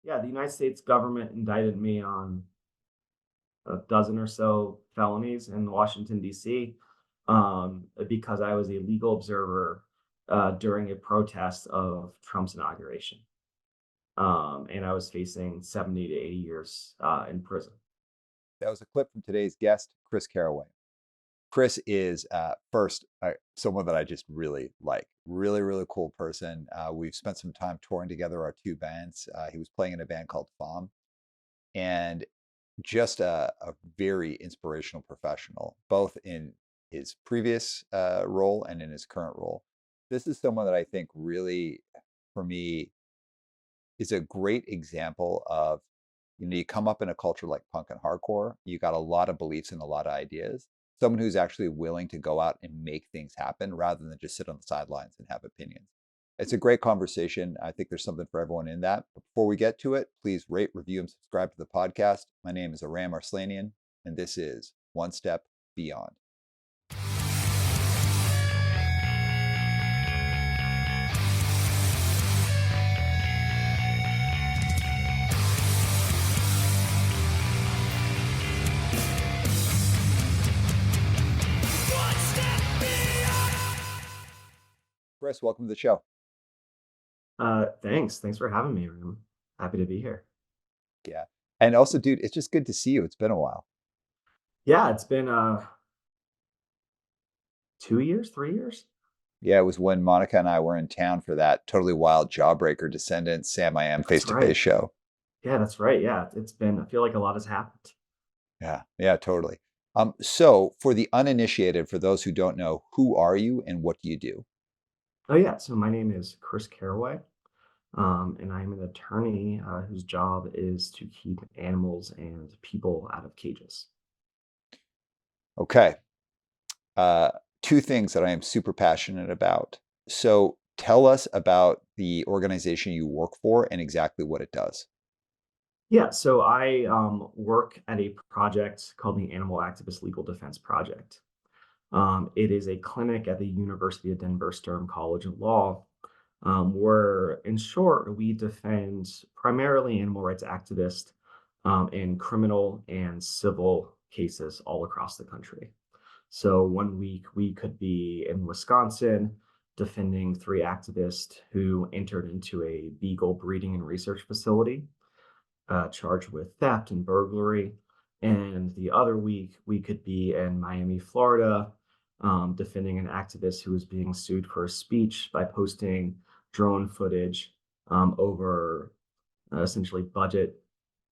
Yeah, the United States government indicted me on a dozen or so felonies in Washington, D.C., because I was a legal observer during a protest of Trump's inauguration. And I was facing 70 to 80 years in prison. That was a clip from today's guest, Chris Carraway. Chris is first someone that I just really like. Really, really cool person. We've spent some time touring together our two bands. He was playing in a band called FOM, and just a very inspirational professional, both in his previous role and in his current role. This is someone that I think really, for me, is a great example of, you come up in a culture like punk and hardcore, you got a lot of beliefs and a lot of ideas. Someone who's actually willing to go out and make things happen rather than just sit on the sidelines and have opinions. It's a great conversation. I think there's something for everyone in that. But before we get to it, please rate, review, and subscribe to the podcast. My name is Aram and this is One Step Beyond. Chris, welcome to the show. Thanks for having me. I'm happy to be here. Yeah. And also, dude, it's just good to see you. It's been a while. Yeah, it's been 2 years, 3 years. Yeah, it was when Monica and I were in town for that totally wild Jawbreaker Descendant Sam I Am That's face-to-face right. show. Yeah, that's right. Yeah, it's been. I feel like a lot has happened. Yeah, yeah, totally. So for the uninitiated, for those who don't know, who are you and what do you do? Oh yeah. So my name is Chris Carraway. And I'm an attorney whose job is to keep animals and people out of cages. Okay. Uh, Two things that I am super passionate about. So tell us about the organization you work for and exactly what it does. Yeah, so I work at a project called the Animal Activist Legal Defense Project. It is a clinic at the University of Denver Sturm College of Law, where, in short, we defend primarily animal rights activists in criminal and civil cases all across the country. So one week we could be in Wisconsin defending three activists who entered into a beagle breeding and research facility, charged with theft and burglary. And the other week we could be in Miami, Florida, defending an activist who was being sued for a speech by posting drone footage over essentially budget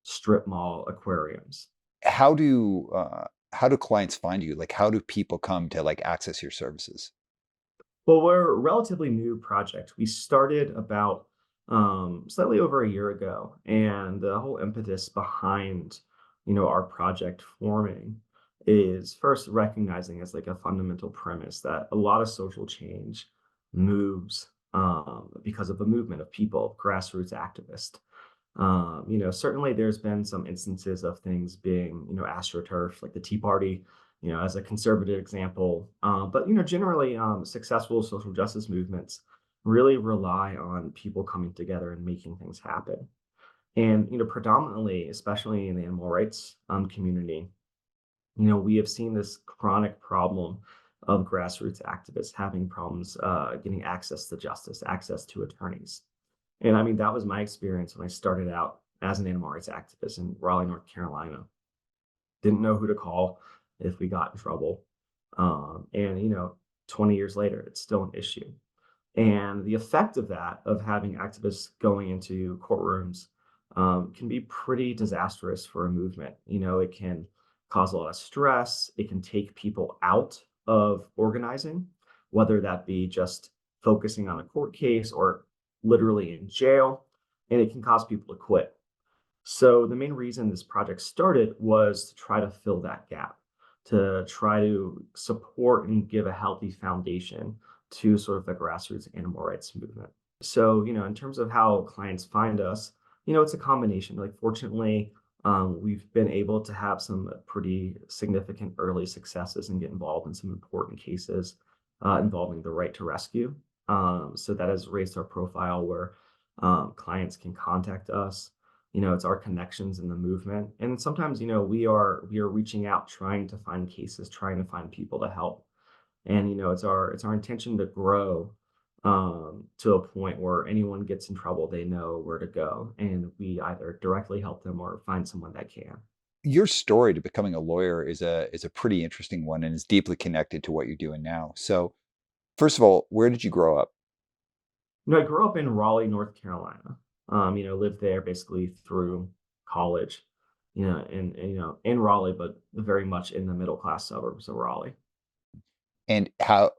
strip mall aquariums. How do clients find you? Like how do people come to like access your services? Well, we're a relatively new project. We started about slightly over a year ago, and the whole impetus behind, our project forming is first recognizing as like a fundamental premise that a lot of social change moves because of a movement of people, grassroots activists. Certainly there's been some instances of things being, astroturf, like the Tea Party, as a conservative example. But generally, successful social justice movements really rely on people coming together and making things happen. And predominantly, especially in the animal rights community, we have seen this chronic problem of grassroots activists having problems getting access to justice, access to attorneys. And I mean, that was my experience when I started out as an animal rights activist in Raleigh, North Carolina. Didn't know who to call if we got in trouble. And 20 years later, it's still an issue. And the effect of that, of having activists going into courtrooms, can be pretty disastrous for a movement. It can cause a lot of stress. It can take people out of organizing, whether that be just focusing on a court case or literally in jail, and it can cause people to quit. So the main reason this project started was to try to fill that gap, to try to support and give a healthy foundation to sort of the grassroots animal rights movement. So, in terms of how clients find us, it's a combination. Like, fortunately, we've been able to have some pretty significant early successes and get involved in some important cases involving the right to rescue. So that has raised our profile where clients can contact us. it's our connections in the movement. And sometimes, we are reaching out, trying to find cases, trying to find people to help. And it's our intention to grow to a point where anyone gets in trouble, they know where to go, and we either directly help them or find someone that can. Your story to becoming a lawyer is a pretty interesting one and is deeply connected to what you're doing now. So, first of all, where did you grow up? I grew up in Raleigh, North Carolina. Lived there basically through college, in Raleigh, but very much in the middle class suburbs of Raleigh. And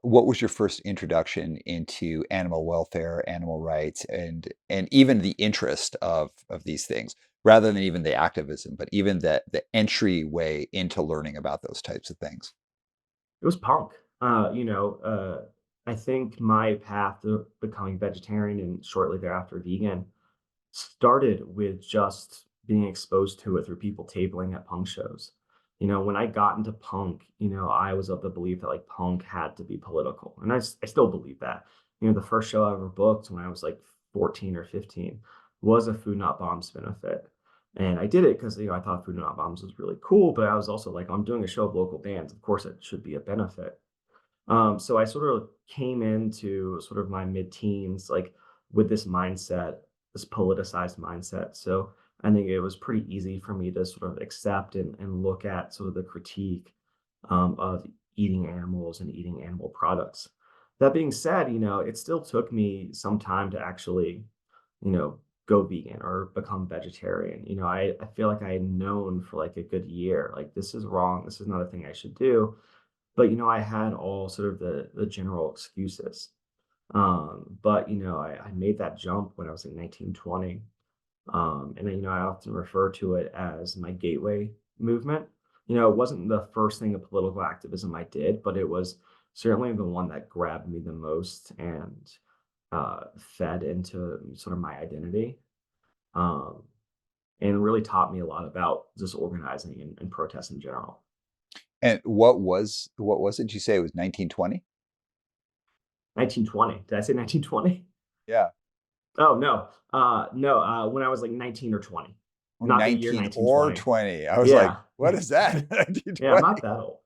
what was your first introduction into animal welfare, animal rights, and even the interest of these things, rather than even the activism, but even the entryway into learning about those types of things? It was punk. I think my path to becoming vegetarian and shortly thereafter vegan started with just being exposed to it through people tabling at punk shows. When I got into punk, I was of the belief that like punk had to be political. And I still believe that. The first show I ever booked when I was like 14 or 15 was a Food Not Bombs benefit. And I did it because I thought Food Not Bombs was really cool, but I was also like, I'm doing a show of local bands. Of course, it should be a benefit. So I sort of came into sort of my mid-teens, like with this mindset, this politicized mindset. So I think it was pretty easy for me to sort of accept and look at sort of the critique of eating animals and eating animal products. That being said, it still took me some time to actually, you know, go vegan or become vegetarian. I feel like I had known for like a good year, like this is wrong. This is not a thing I should do. But I had all sort of the general excuses. But I made that jump when I was like 19, 20. And then, I often refer to it as my gateway movement. It wasn't the first thing of political activism I did, but it was certainly the one that grabbed me the most and fed into sort of my identity. Um, and really taught me a lot about just organizing and protest in general. And what was it you say it was 1920? 1920. Did I say 1920? Yeah. Oh, no. No, when I was, like, 19 or 20, Oh, not the year 19 or 1920. 20. I was like, Yeah. what is that? Yeah, I'm 1920. not that old.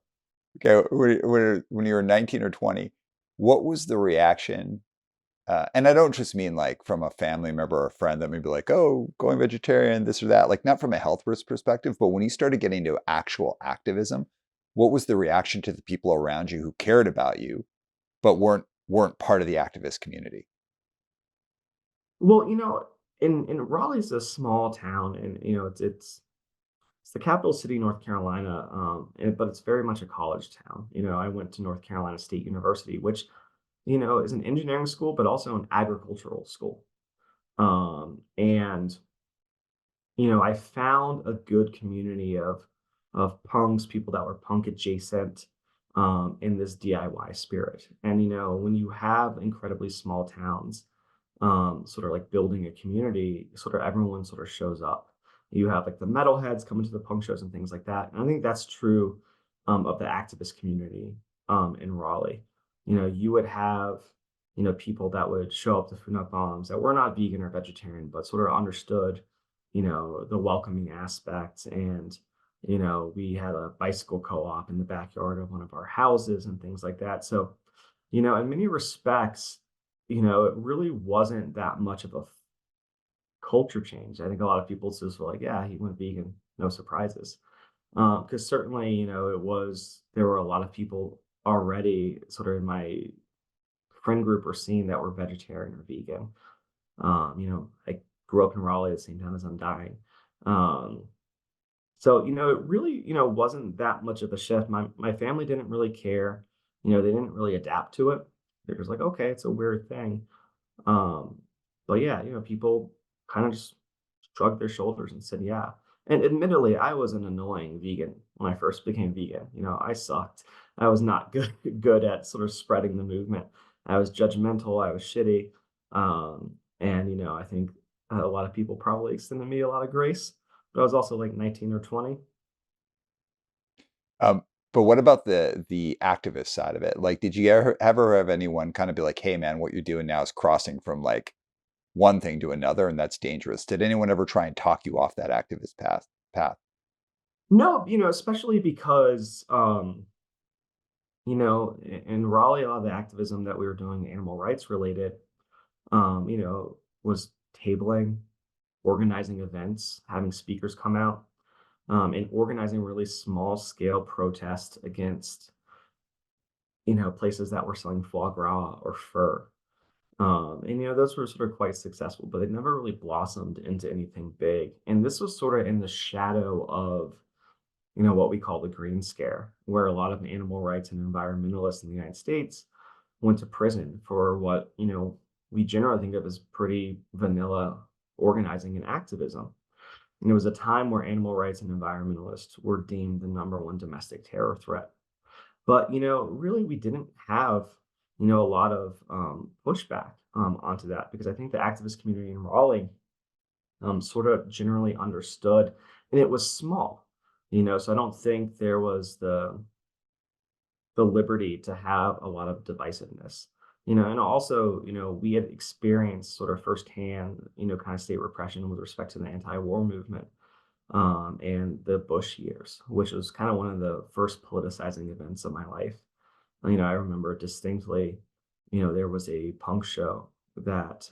Okay, when you were 19 or 20, what was the reaction? And I don't just mean like from a family member or a friend that may be like, oh, going vegetarian, this or that, like not from a health risk perspective, but when you started getting into actual activism, what was the reaction to the people around you who cared about you, but weren't part of the activist community? Well, in Raleigh's a small town, and, it's the capital city, North Carolina, but it's very much a college town. I went to North Carolina State University, which, is an engineering school, but also an agricultural school. And I found a good community of punks, people that were punk adjacent, in this DIY spirit. And when you have incredibly small towns, sort of like building a community, sort of everyone sort of shows up. You have like the metalheads coming to the punk shows and things like that. And I think that's true of the activist community in Raleigh. You would have people that would show up to Food Not Bombs that were not vegan or vegetarian, but sort of understood the welcoming aspect. And we had a bicycle co-op in the backyard of one of our houses and things like that. So in many respects, it really wasn't that much of a culture change. I think a lot of people just were like, yeah, he went vegan, no surprises. Because certainly, there were a lot of people already sort of in my friend group or scene that were vegetarian or vegan. I grew up in Raleigh at the same time as I'm dying. Um, so, it really, wasn't that much of a shift. My family didn't really care. They didn't really adapt to it. They're just like, okay, it's a weird thing. Um, but yeah, people kind of just shrugged their shoulders and said, yeah. And admittedly, I was an annoying vegan when I first became vegan. I sucked. I was not good good at sort of spreading the movement. I was judgmental. I was shitty. And I think a lot of people probably extended me a lot of grace. But I was also like 19 or 20. Um, but what about the activist side of it? Like, did you ever have anyone kind of be like, "Hey, man, what you're doing now is crossing from like one thing to another, and that's dangerous. Did anyone ever try and talk you off that activist path? No, especially because in Raleigh, a lot of the activism that we were doing, animal rights related, was tabling, organizing events, having speakers come out, and organizing really small scale protests against, places that were selling foie gras or fur. And those were sort of quite successful, but they never really blossomed into anything big. And this was sort of in the shadow of, what we call the Green Scare, where a lot of animal rights and environmentalists in the United States went to prison for what, we generally think of as pretty vanilla organizing and activism. And it was a time where animal rights and environmentalists were deemed the number one domestic terror threat. But, really, we didn't have, a lot of pushback onto that because I think the activist community in Raleigh sort of generally understood, and it was small, so I don't think there was the liberty to have a lot of divisiveness. And also, we had experienced sort of firsthand, kind of state repression with respect to the anti-war movement and the Bush years, which was kind of one of the first politicizing events of my life. I remember distinctly, there was a punk show that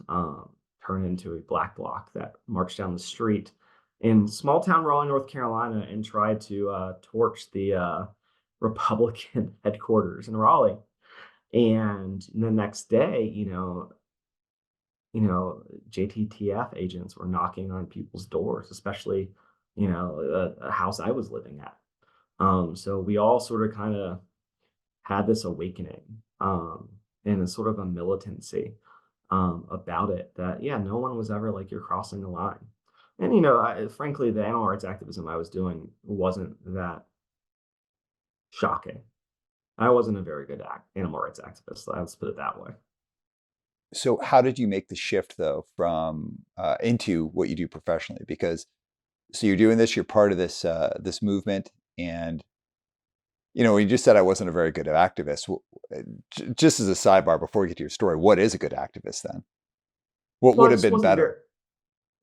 turned into a black bloc that marched down the street in small town Raleigh, North Carolina, and tried to torch the Republican headquarters in Raleigh. And the next day, JTTF agents were knocking on people's doors, especially, a house I was living at. So we all sort of kind of had this awakening and a sort of a militancy about it that, yeah, no one was ever like, you're crossing the line. And, frankly, the animal rights activism I was doing wasn't that shocking. I wasn't a very good animal rights activist. Let's put it that way. So how did you make the shift though from into what you do professionally? Because so you're doing this, you're part of this movement, and you just said I wasn't a very good activist. Just as a sidebar before we get to your story, what is a good activist then? What Well, would have been better?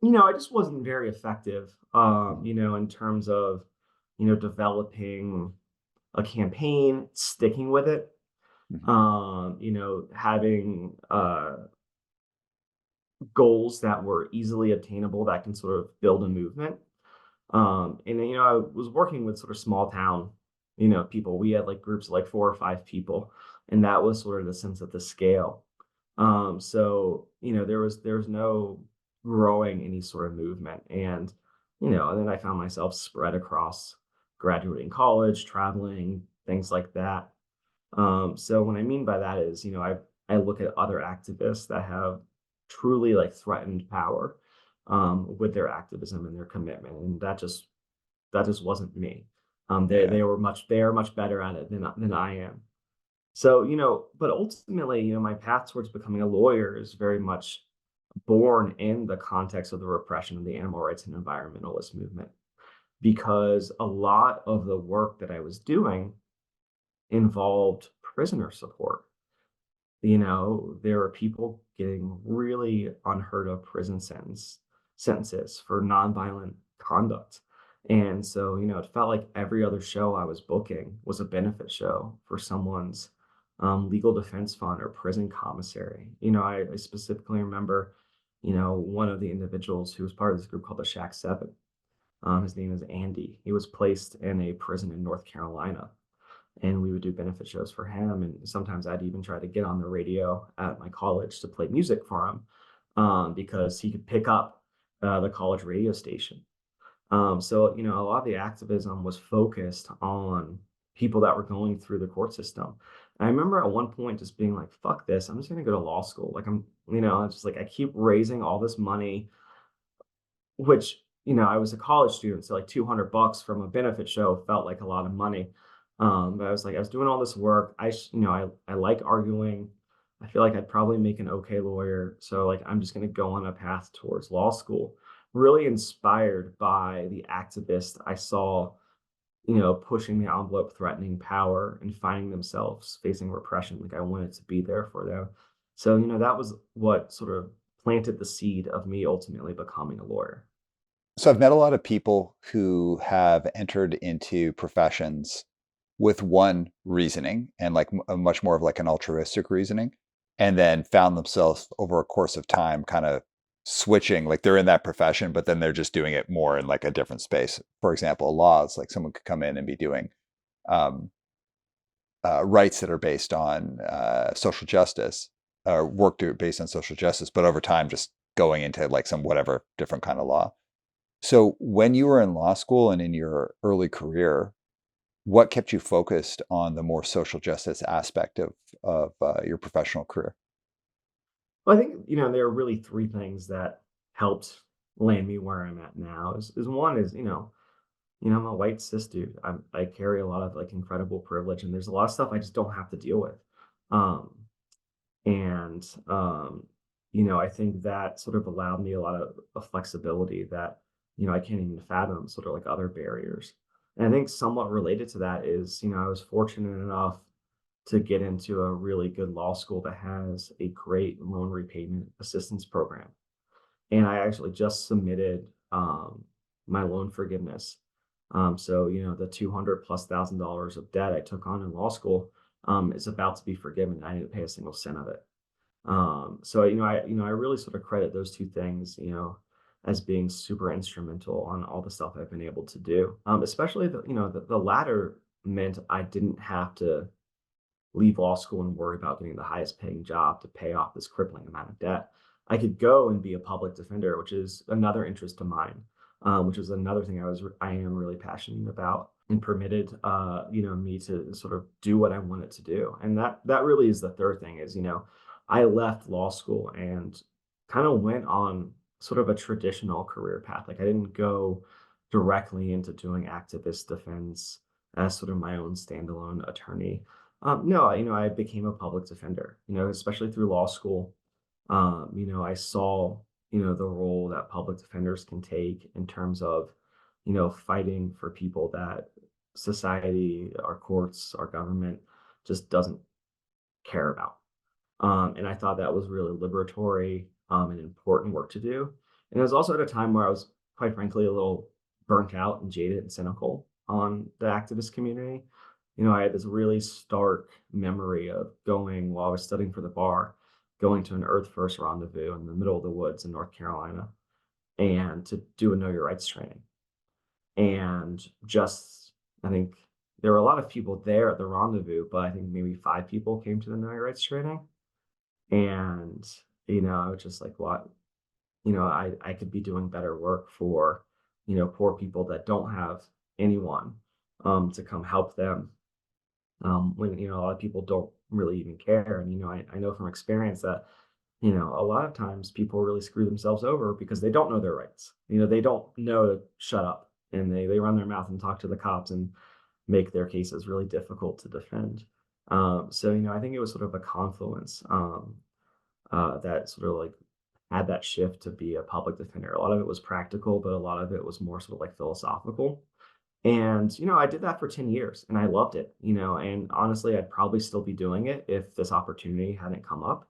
I just wasn't very effective, Mhm, in terms of, developing a campaign, sticking with it, mhm. having goals that were easily obtainable that can sort of build a movement. And then, I was working with sort of small town, people. We had like groups of like 4 or 5 people, and that was sort of the sense of the scale. So there was no growing any sort of movement, and then I found myself spread across graduating college, traveling, things like that. So what I mean by that is, I look at other activists that have truly like threatened power with their activism and their commitment, and that just wasn't me. They Yeah. they were much better at it than I am. So but ultimately, my path towards becoming a lawyer is very much born in the context of the repression of the animal rights and environmentalist movement, because a lot of the work that I was doing involved prisoner support. There are people getting really unheard of prison sentences for nonviolent conduct. And so, it felt like every other show I was booking was a benefit show for someone's legal defense fund or prison commissary. I specifically remember, one of the individuals who was part of this group called the Shack Seven. His name is Andy. He was placed in a prison in North Carolina, and we would do benefit shows for him. And sometimes I'd even try to get on the radio at my college to play music for him, because he could pick up the college radio station. So, a lot of the activism was focused on people that were going through the court system. And I remember at one point just being like, fuck this, I'm just going to go to law school. Like, it's just like I keep raising all this money, which, I was a college student, so like $200 from a benefit show felt like a lot of money. But I was doing all this work. I like arguing. I feel like I'd probably make an okay lawyer. So like I'm just gonna go on a path towards law school. Really inspired by the activists I saw, pushing the envelope, threatening power, and finding themselves facing repression. Like I wanted to be there for them. So, that was what sort of planted the seed of me ultimately becoming a lawyer. So I've met a lot of people who have entered into professions with one reasoning and like a much more of like an altruistic reasoning, and then found themselves over a course of time kind of switching, like they're in that profession, but then they're just doing it more in like a different space. For example, laws, like someone could come in and be doing um, rights that are based on social justice, based on social justice, but over time just going into like some whatever different kind of law. So when you were in law school and in your early career, what kept you focused on the more social justice aspect of your professional career? Well, I think, there are really three things that helped land me where I'm at now. Is one is, I'm a white cis dude. I carry a lot of like incredible privilege, and there's a lot of stuff I just don't have to deal with. Um, and I think that sort of allowed me a lot of flexibility that I can't even fathom, sort of like other barriers. And I think somewhat related to that is, I was fortunate enough to get into a really good law school that has a great loan repayment assistance program. And I actually just submitted my loan forgiveness. So, the 200 plus $1,000 of debt I took on in law school is about to be forgiven. I didn't pay a single cent of it. So, I really sort of credit those two things, as being super instrumental on all the stuff I've been able to do. Especially the latter meant I didn't have to leave law school and worry about getting the highest paying job to pay off this crippling amount of debt. I could go and be a public defender, which is another interest of mine, which is another thing I am really passionate about and permitted, me to sort of do what I wanted to do. And that really is the third thing is, I left law school and kind of went on sort of a traditional career path. Like I didn't go directly into doing activist defense as sort of my own standalone attorney. No, I became a public defender, especially through law school. I saw, the role that public defenders can take in terms of, fighting for people that society, our courts, our government just doesn't care about. And I thought that was really liberatory and important work to do. And it was also at a time where I was, quite frankly, a little burnt out and jaded and cynical on the activist community. I had this really stark memory of going while I was studying for the bar, going to an Earth First rendezvous in the middle of the woods in North Carolina and to do a Know Your Rights training. And just, I think there were a lot of people there at the rendezvous, but I think maybe five people came to the Know Your Rights training. And, I was just like, what? I could be doing better work for, poor people that don't have anyone to come help them when, a lot of people don't really even care. And, I know from experience that, a lot of times people really screw themselves over because they don't know their rights. They don't know to shut up and they run their mouth and talk to the cops and make their cases really difficult to defend. So, I think it was sort of a confluence. That sort of like had that shift to be a public defender. A lot of it was practical, but a lot of it was more sort of like philosophical. And, I did that for 10 years and I loved it, and honestly, I'd probably still be doing it if this opportunity hadn't come up.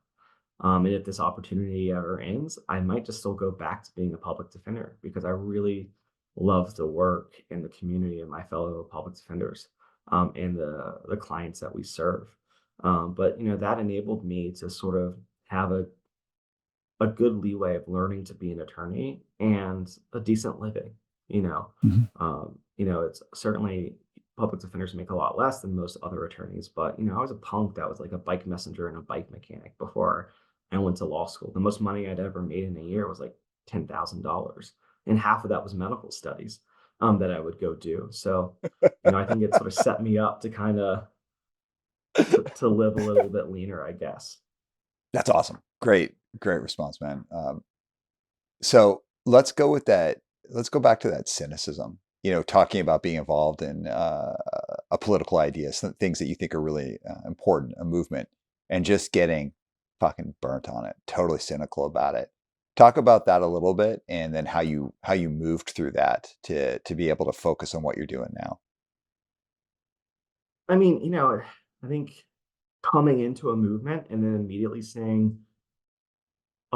And if this opportunity ever ends, I might just still go back to being a public defender because I really love the work and the community of my fellow public defenders and the clients that we serve. But that enabled me to sort of have a good leeway of learning to be an attorney and a decent living. You know, Mhm. it's certainly public defenders make a lot less than most other attorneys, but I was a punk that was like a bike messenger and a bike mechanic before I went to law school. The most money I'd ever made in a year was like $10,000, and half of that was medical studies that I would go do. So, I think it sort of set me up to kind of to live a little bit leaner, I guess. That's awesome. Great response, man. So let's go with that. Let's go back to that cynicism. Talking about being involved in a political idea, some things that you think are really important, a movement, and just getting fucking burnt on it, totally cynical about it. Talk about that a little bit, and then how you moved through that to be able to focus on what you're doing now. I mean, I think coming into a movement and then immediately saying,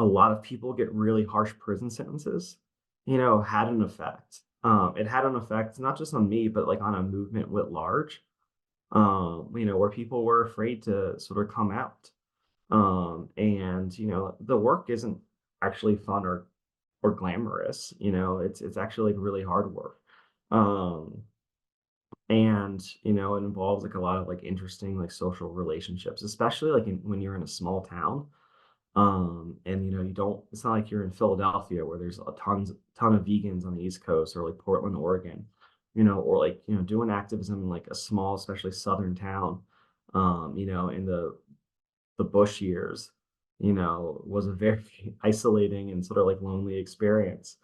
a lot of people get really harsh prison sentences, had an effect. It had an effect not just on me, but like on a movement writ large, where people were afraid to sort of come out. And the work isn't actually fun or glamorous. It's actually like really hard work. Um, and it involves like a lot of like interesting like social relationships, especially like when you're in a small town. And you don't, it's not like you're in Philadelphia where there's a ton of vegans on the East Coast, or like Portland, Oregon, or like, doing activism in like a small, especially southern town, in the Bush years, was a very isolating and sort of like lonely experience.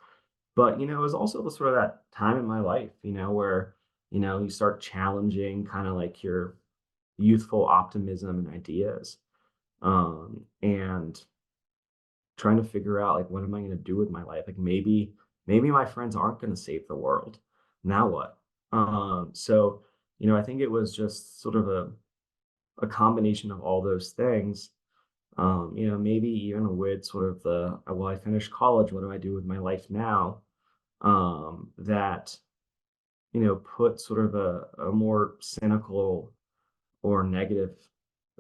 But, it was also the sort of that time in my life, where, you start challenging kind of like your youthful optimism and ideas. And trying to figure out like what am I going to do with my life? Like maybe my friends aren't going to save the world. Now what? So, I think it was just sort of a combination of all those things. Maybe even with sort of well, I finished college, what do I do with my life now? That, put sort of a more cynical or negative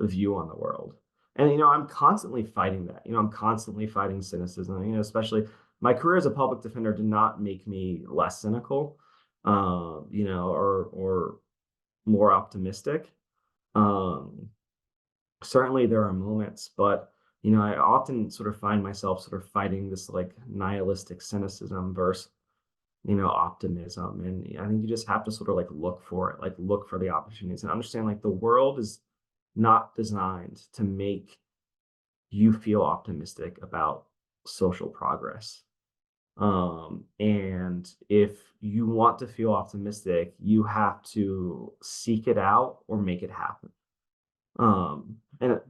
view on the world. And I'm constantly fighting that. I'm constantly fighting cynicism. Especially my career as a public defender did not make me less cynical, or more optimistic. Um, Certainly there are moments, but I often sort of find myself sort of fighting this like nihilistic cynicism versus optimism. And I think you just have to sort of like look for it, like look for the opportunities and understand like the world is not designed to make you feel optimistic about social progress. And if you want to feel optimistic, you have to seek it out or make it happen. And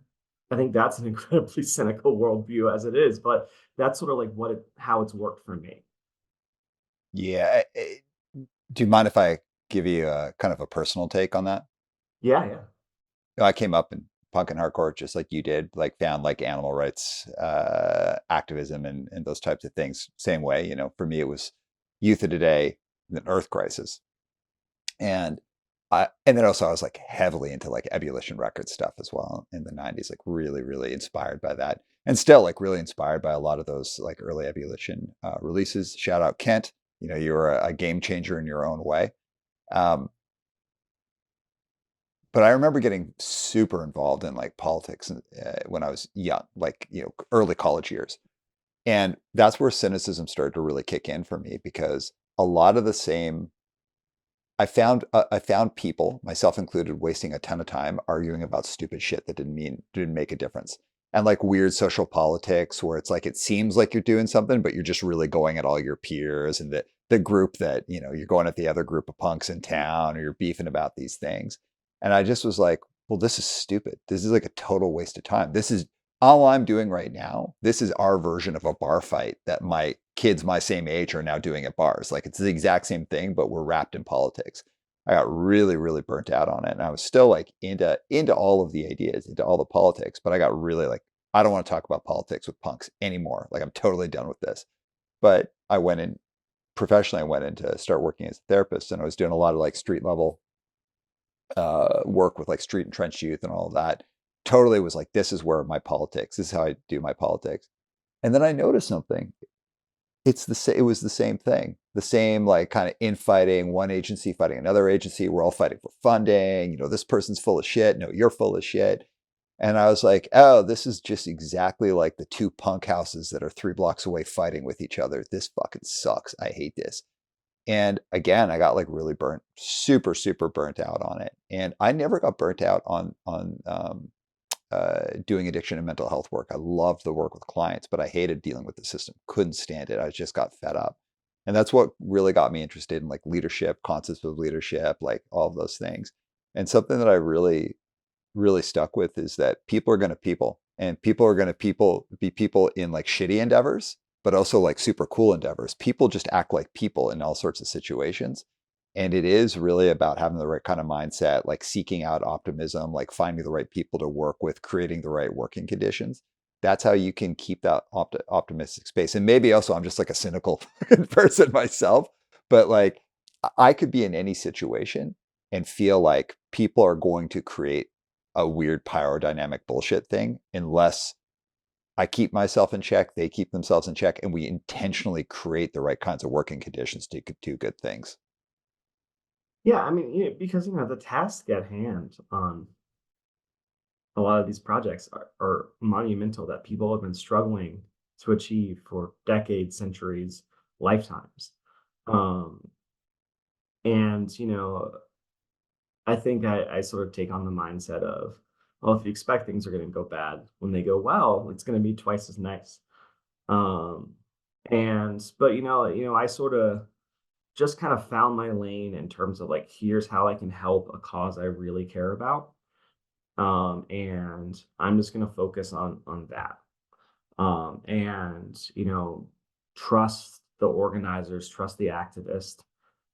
I think that's an incredibly cynical worldview as it is, but that's sort of like how it's worked for me. Yeah. Do you mind if I give you a kind of a personal take on that? Yeah, yeah. I came up in punk and hardcore just like you did, like found like animal rights activism and those types of things. Same way, for me it was youth of today, the earth crisis. And and then also I was like heavily into like ebullition record stuff as well in the 90s, like really, really inspired by that. And still like really inspired by a lot of those like early ebullition releases. Shout out Kent, you were a game changer in your own way. Um, but I remember getting super involved in like politics when I was young, like, early college years. And that's where cynicism started to really kick in for me because a lot of the same I found people, myself included, wasting a ton of time arguing about stupid shit that didn't make a difference. And like weird social politics where it's like it seems like you're doing something, but you're just really going at all your peers and the group that, you're going at the other group of punks in town or you're beefing about these things. And I just was like, well, this is stupid. This is like a total waste of time. This is all I'm doing right now. This is our version of a bar fight that my kids my same age are now doing at bars. Like it's the exact same thing, but we're wrapped in politics. I got really, really burnt out on it. And I was still like into all of the ideas, into all the politics, but I got really like, I don't want to talk about politics with punks anymore. Like I'm totally done with this. But I went in professionally, I went in to start working as a therapist and I was doing a lot of like street level work with like street and trench youth and all of that. Totally was like, this is where my politics, this is how I do my politics. And then I noticed something. It was the same thing, the same like kind of infighting, one agency fighting another agency. We're all fighting for funding. This person's full of shit. No, you're full of shit. And I was like, oh, this is just exactly like the two punk houses that are 3 blocks away fighting with each other. This fucking sucks. I hate this. And again, I got like really burnt, super, super burnt out on it. And I never got burnt out on doing addiction and mental health work. I loved the work with clients, but I hated dealing with the system. Couldn't stand it. I just got fed up. And that's what really got me interested in like leadership, concepts of leadership, like all of those things. And something that I really, really stuck with is that people are going to people and people are going to be people in like shitty endeavors, but also like super cool endeavors. People just act like people in all sorts of situations. And it is really about having the right kind of mindset, like seeking out optimism, like finding the right people to work with, creating the right working conditions. That's how you can keep that optimistic space. And maybe also I'm just like a cynical person myself, but like I could be in any situation and feel like people are going to create a weird power dynamic bullshit thing unless I keep myself in check, they keep themselves in check, and we intentionally create the right kinds of working conditions to do good things. Yeah, I mean, because the task at hand on a lot of these projects are monumental that people have been struggling to achieve for decades, centuries, lifetimes. Um, and I think I sort of take on the mindset of, well, if you expect things are going to go bad, when they go well, it's going to be twice as nice. Um, but I sort of just kind of found my lane in terms of like, here's how I can help a cause I really care about. And I'm just going to focus on that. And trust the organizers, trust the activist.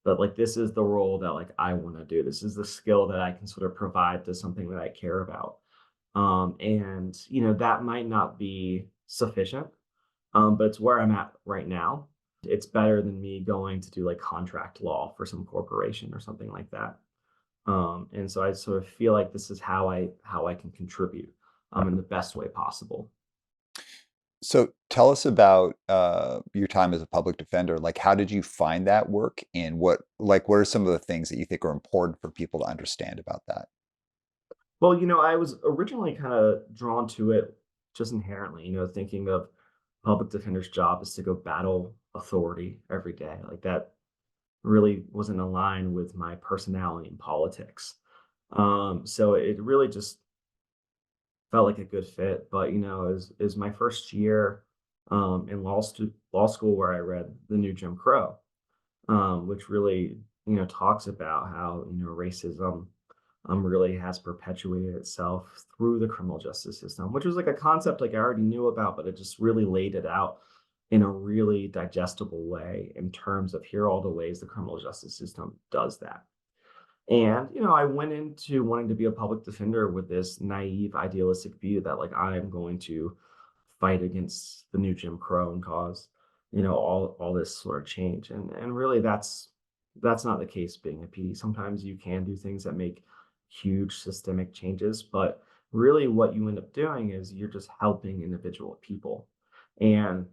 But like, this is the role that like I want to do. This is the skill that I can sort of provide to something that I care about. And that might not be sufficient, but it's where I'm at right now. It's better than me going to do like contract law for some corporation or something like that. And so I sort of feel like this is how I can contribute in the best way possible. So tell us about your time as a public defender. Like, how did you find that work, and what are some of the things that you think are important for people to understand about that? Well, I was originally kind of drawn to it just inherently, thinking of public defender's job is to go battle authority every day. Like that really wasn't aligned with my personality in politics. So it really just felt like a good fit. But is my first year in law school where I read the new Jim Crow, which really talks about how racism really has perpetuated itself through the criminal justice system, which was like a concept like I already knew about, but it just really laid it out in a really digestible way in terms of here are all the ways the criminal justice system does that. And I went into wanting to be a public defender with this naive, idealistic view that like I am going to fight against the new Jim Crow and cause all this sort of change. And really, that's not the case being a PD. Sometimes you can do things that make huge systemic changes, but really what you end up doing is you're just helping individual people. And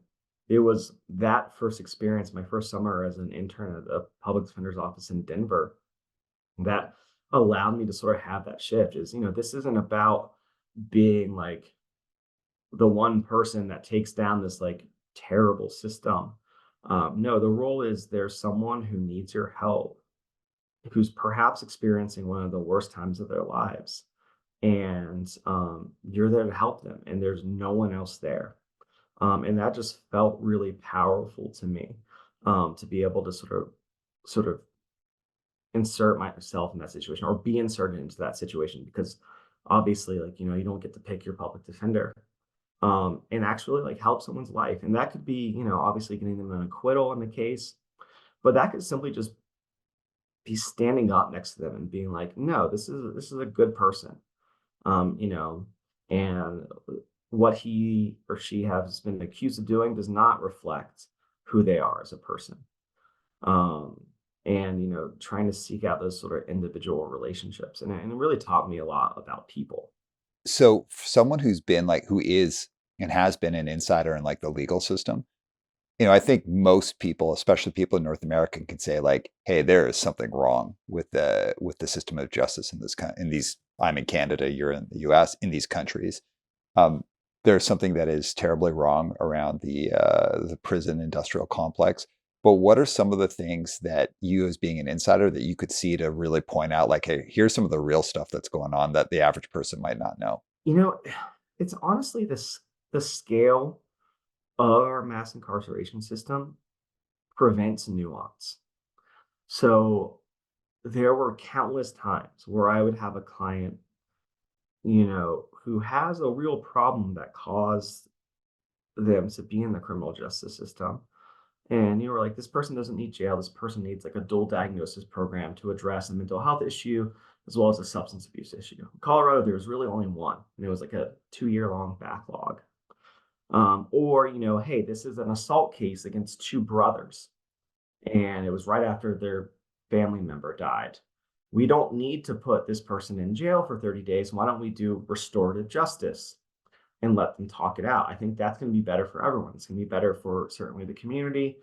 it was that first experience, my first summer as an intern at the public defender's office in Denver, that allowed me to sort of have that shift is, this isn't about being like the one person that takes down this like terrible system. No, the role is there's someone who needs your help, who's perhaps experiencing one of the worst times of their lives. And you're there to help them, and there's no one else there. And that just felt really powerful to me, to be able to sort of insert myself in that situation or be inserted into that situation because obviously like you don't get to pick your public defender, and actually like help someone's life. And that could be obviously getting them an acquittal in the case, but that could simply just be standing up next to them and being like, no, this is a good person, um you know and what he or she has been accused of doing does not reflect who they are as a person. um and trying to seek out those sort of individual relationships, and it really taught me a lot about people. So for someone who's been like who is and has been an insider in like the legal system, I think most people, especially people in North America, can say like, "Hey, there is something wrong with the system of justice in this in these." I'm in Canada, you're in the U.S. In these countries, um, there's something that is terribly wrong around the prison industrial complex. But what are some of the things that you, as being an insider, that you could see to really point out, like, "Hey, here's some of the real stuff that's going on that the average person might not know." you know it's honestly the scale of our mass incarceration system prevents nuance. So there were countless times where I would have a client, who has a real problem that caused them to be in the criminal justice system. And you were like, this person doesn't need jail. This person needs like a dual diagnosis program to address a mental health issue as well as a substance abuse issue. In Colorado, there was really only one, and it was like a 2-year long backlog. Or, hey, this is an assault case against two brothers, and it was right after their family member died. We don't need to put this person in jail for 30 days. Why don't we do restorative justice and let them talk it out? I think that's going to be better for everyone. It's going to be better for certainly the community.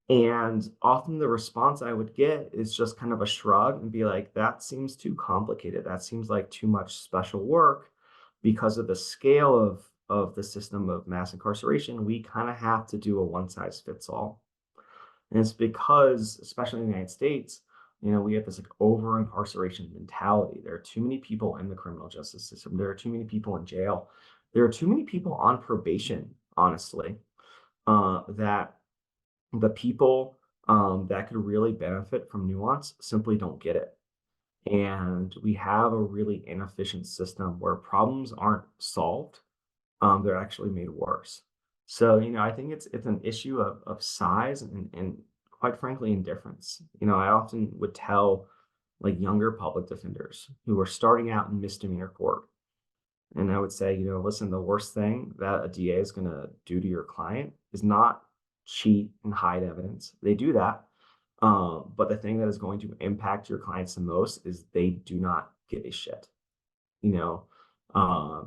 And often the response I would get is just kind of a shrug and be like, that seems too complicated. That seems like too much special work because of the scale of the system of mass incarceration. We kind of have to do a one size fits all. And it's because, especially in the United States, we have this like over incarceration mentality. There are too many people in the criminal justice system. There are too many people in jail. There are too many people on probation, honestly, that the people that could really benefit from nuance simply don't get it. And we have a really inefficient system where problems aren't solved, they're actually made worse. So, I think it's an issue of size and quite frankly indifference. I often would tell like younger public defenders who are starting out in misdemeanor court, and I would say, listen, the worst thing that a DA is going to do to your client is not cheat and hide evidence. They do that. But the thing that is going to impact your clients the most is they do not give a shit. You know,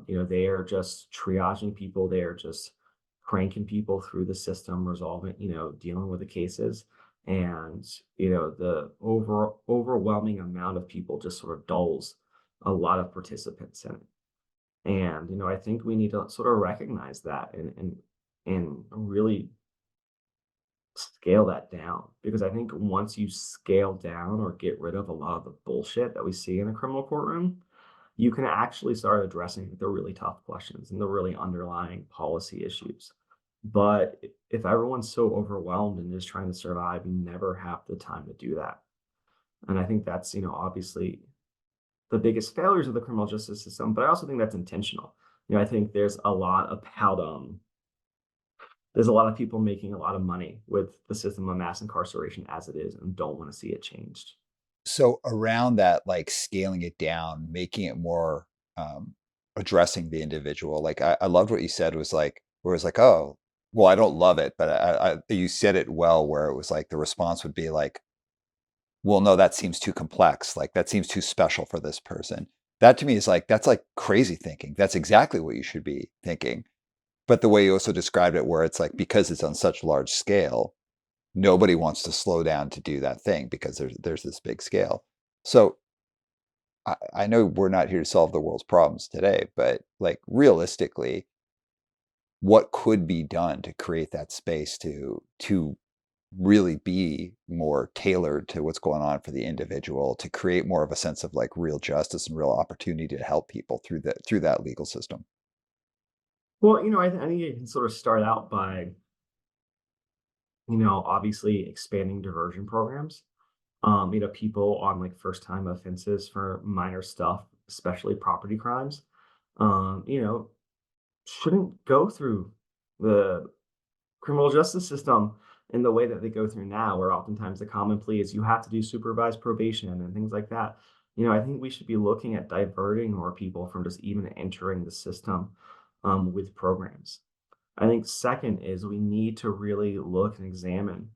they are just triaging people. They are just cranking people through the system, resolving, dealing with the cases. And, the overwhelming amount of people just sort of dulls a lot of participants in it. And, I think we need to sort of recognize that and really scale that down, because I think once you scale down or get rid of a lot of the bullshit that we see in the criminal courtroom, you can actually start addressing the really tough questions and the really underlying policy issues. But if everyone's so overwhelmed and just trying to survive, you never have the time to do that. And I think that's, obviously the biggest failures of the criminal justice system, but I also think that's intentional. I think there's a lot of people making a lot of money with the system of mass incarceration as it is and don't want to see it changed. So around that, like scaling it down, making it more addressing the individual. Like I loved what you said was like where it was like, oh, well, I don't love it, but you said it well where it was like the response would be like, well, no, that seems too complex. Like that seems too special for this person. That to me is like that's like crazy thinking. That's exactly what you should be thinking. But the way you also described it, where it's like because it's on such large scale, nobody wants to slow down to do that thing because there's this big scale. So I know we're not here to solve the world's problems today, but like realistically, what could be done to create that space to really be more tailored to what's going on for the individual, to create more of a sense of like real justice and real opportunity to help people through that legal system? Well, I think you can sort of start out by, obviously expanding diversion programs. People on like first time offenses for minor stuff, especially property crimes, shouldn't go through the criminal justice system in the way that they go through now, where oftentimes the common plea is you have to do supervised probation and things like that. I think we should be looking at diverting more people from just even entering the system with programs. I think second is we need to really look and examine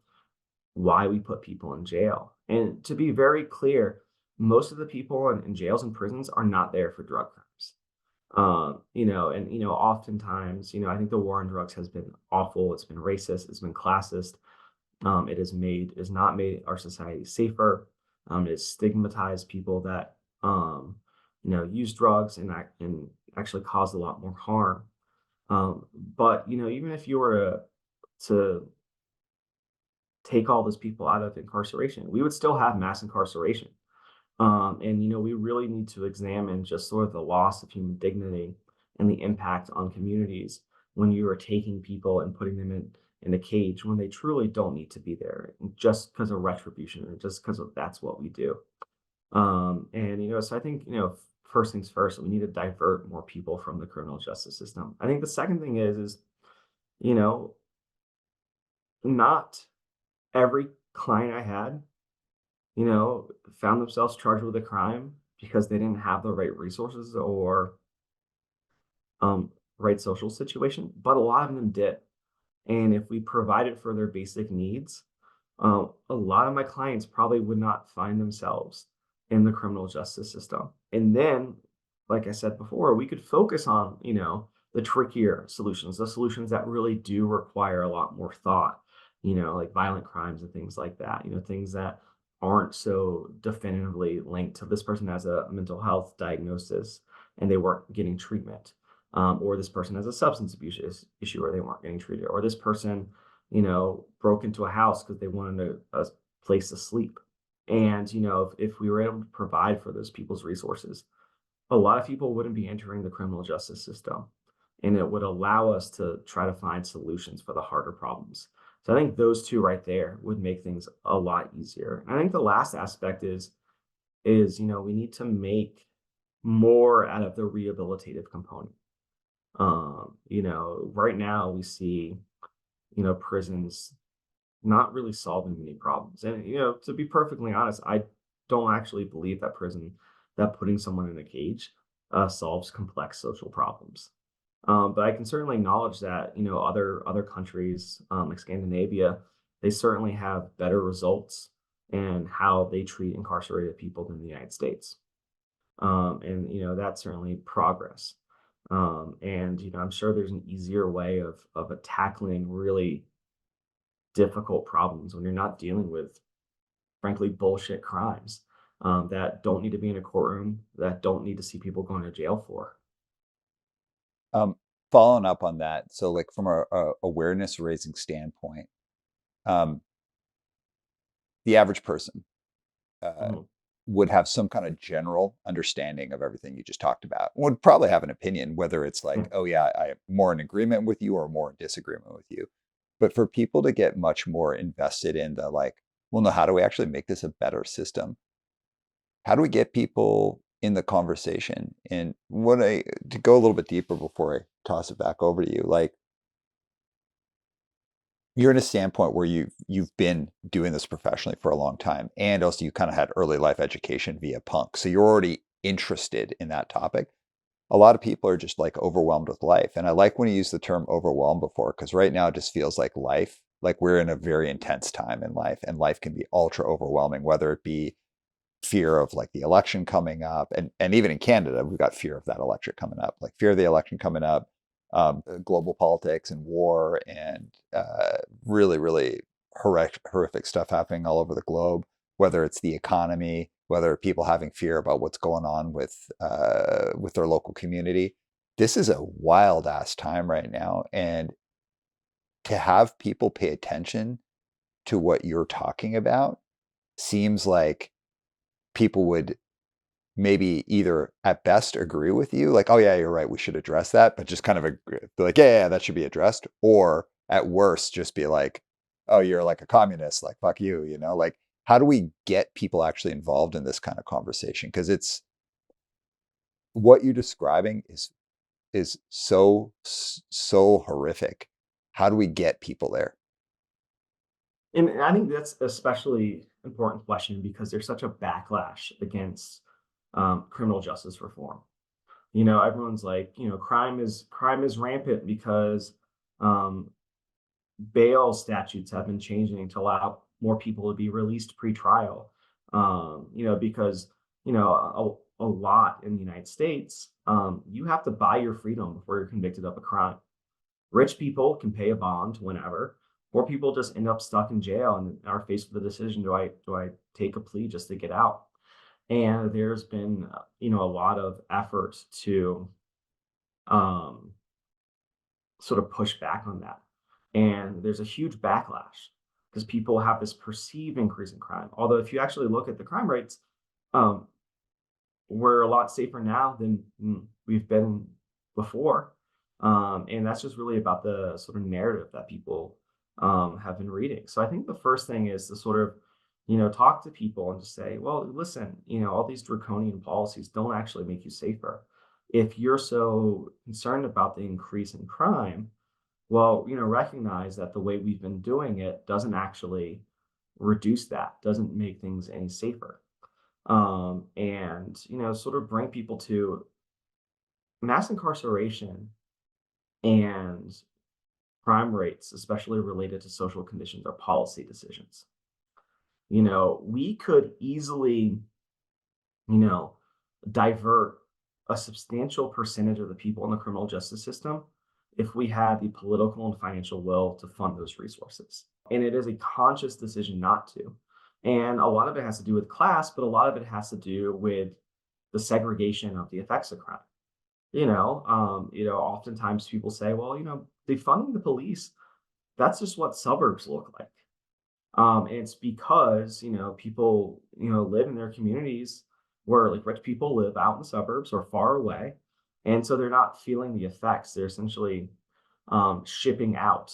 why we put people in jail. And to be very clear, most of the people in jails and prisons are not there for drug crimes. And oftentimes, I think the war on drugs has been awful. It's been racist. It's been classist. It has not made our society safer. It has stigmatized people that use drugs and actually cause a lot more harm. But even if you were to take all those people out of incarceration, we would still have mass incarceration. And we really need to examine just sort of the loss of human dignity and the impact on communities when you are taking people and putting them in a cage when they truly don't need to be there, just because of retribution and just because of that's what we do. And so I think first things first, we need to divert more people from the criminal justice system. I think the second thing is you know not every client I had found themselves charged with a crime because they didn't have the right resources or right social situation, but a lot of them did. And if we provided for their basic needs, a lot of my clients probably would not find themselves in the criminal justice system. And then, like I said before, we could focus on, the trickier solutions, the solutions that really do require a lot more thought, like violent crimes and things like that, things that aren't so definitively linked to this person has a mental health diagnosis and they weren't getting treatment. Or this person has a substance abuse issue or they weren't getting treated, or this person broke into a house because they wanted a place to sleep. And, if we were able to provide for those people's resources, a lot of people wouldn't be entering the criminal justice system. And it would allow us to try to find solutions for the harder problems. So I think those two right there would make things a lot easier. And I think the last aspect is, we need to make more out of the rehabilitative component. Right now we see, prisons not really solving many problems. And, to be perfectly honest, I don't actually believe that putting someone in a cage solves complex social problems. But I can certainly acknowledge that, other countries like Scandinavia, they certainly have better results in how they treat incarcerated people than the United States. And that's certainly progress. And I'm sure there's an easier way of tackling really difficult problems when you're not dealing with, frankly, bullshit crimes that don't need to be in a courtroom, that don't need to see people going to jail for. Um, Following up on that, so like from a awareness raising standpoint, um, the average person uh, Mhm. would have some kind of general understanding of everything you just talked about. Would probably have an opinion, whether it's like, Yeah. oh yeah, I'm more in agreement with you or more in disagreement with you. But for people to get much more invested in the like, well, no, how do we actually make this a better system? How do we get people in the conversation? And what I to go a little bit deeper before I toss it back over to you, like you're in a standpoint where you've been doing this professionally for a long time, and also you kind of had early life education via punk, so you're already interested in that topic. A lot of people are just like overwhelmed with life, and I like when you use the term overwhelmed before, because right now it just feels like life, like we're in a very intense time in life, and life can be ultra overwhelming, whether it be fear of like the election coming up, and even in Canada we've got fear of that election coming up, like fear of the election coming up, global politics and war, and really horrific stuff happening all over the globe, whether it's the economy, whether people having fear about what's going on with their local community. This is a wild ass time right now, and to have people pay attention to what you're talking about seems like people would maybe either at best agree with you, like, oh yeah, you're right, we should address that, but just kind of be like, yeah, that should be addressed, or at worst, just be like, oh, you're like a communist, like fuck you, like how do we get people actually involved in this kind of conversation? Because it's what you're describing is so horrific. How do we get people there? And I think that's especially important question because there's such a backlash against criminal justice reform. Everyone's like, crime is rampant because um, bail statutes have been changing to allow more people to be released pre-trial. Because a lot in the United States, you have to buy your freedom before you're convicted of a crime. Rich people can pay a bond whenever. Poor people just end up stuck in jail and are faced with the decision: do I take a plea just to get out? And there's been a lot of effort to um, sort of push back on that. And there's a huge backlash because people have this perceived increase in crime. Although, if you actually look at the crime rates, um, we're a lot safer now than we've been before. And that's just really about the sort of narrative that people have been reading. So I think the first thing is to sort of, talk to people and just say, well, listen, all these draconian policies don't actually make you safer. If you're so concerned about the increase in crime, well, recognize that the way we've been doing it doesn't actually reduce that, doesn't make things any safer. And sort of bring people to mass incarceration And crime rates, especially related to social conditions, are policy decisions. We could easily, you know, divert a substantial percentage of the people in the criminal justice system if we had the political and financial will to fund those resources. And it is a conscious decision not to. And a lot of it has to do with class, but a lot of it has to do with the segregation of the effects of crime. Oftentimes people say, well, defunding the police, that's just what suburbs look like. And it's because, people, live in their communities where like rich people live out in the suburbs or far away. And so they're not feeling the effects. They're essentially shipping out,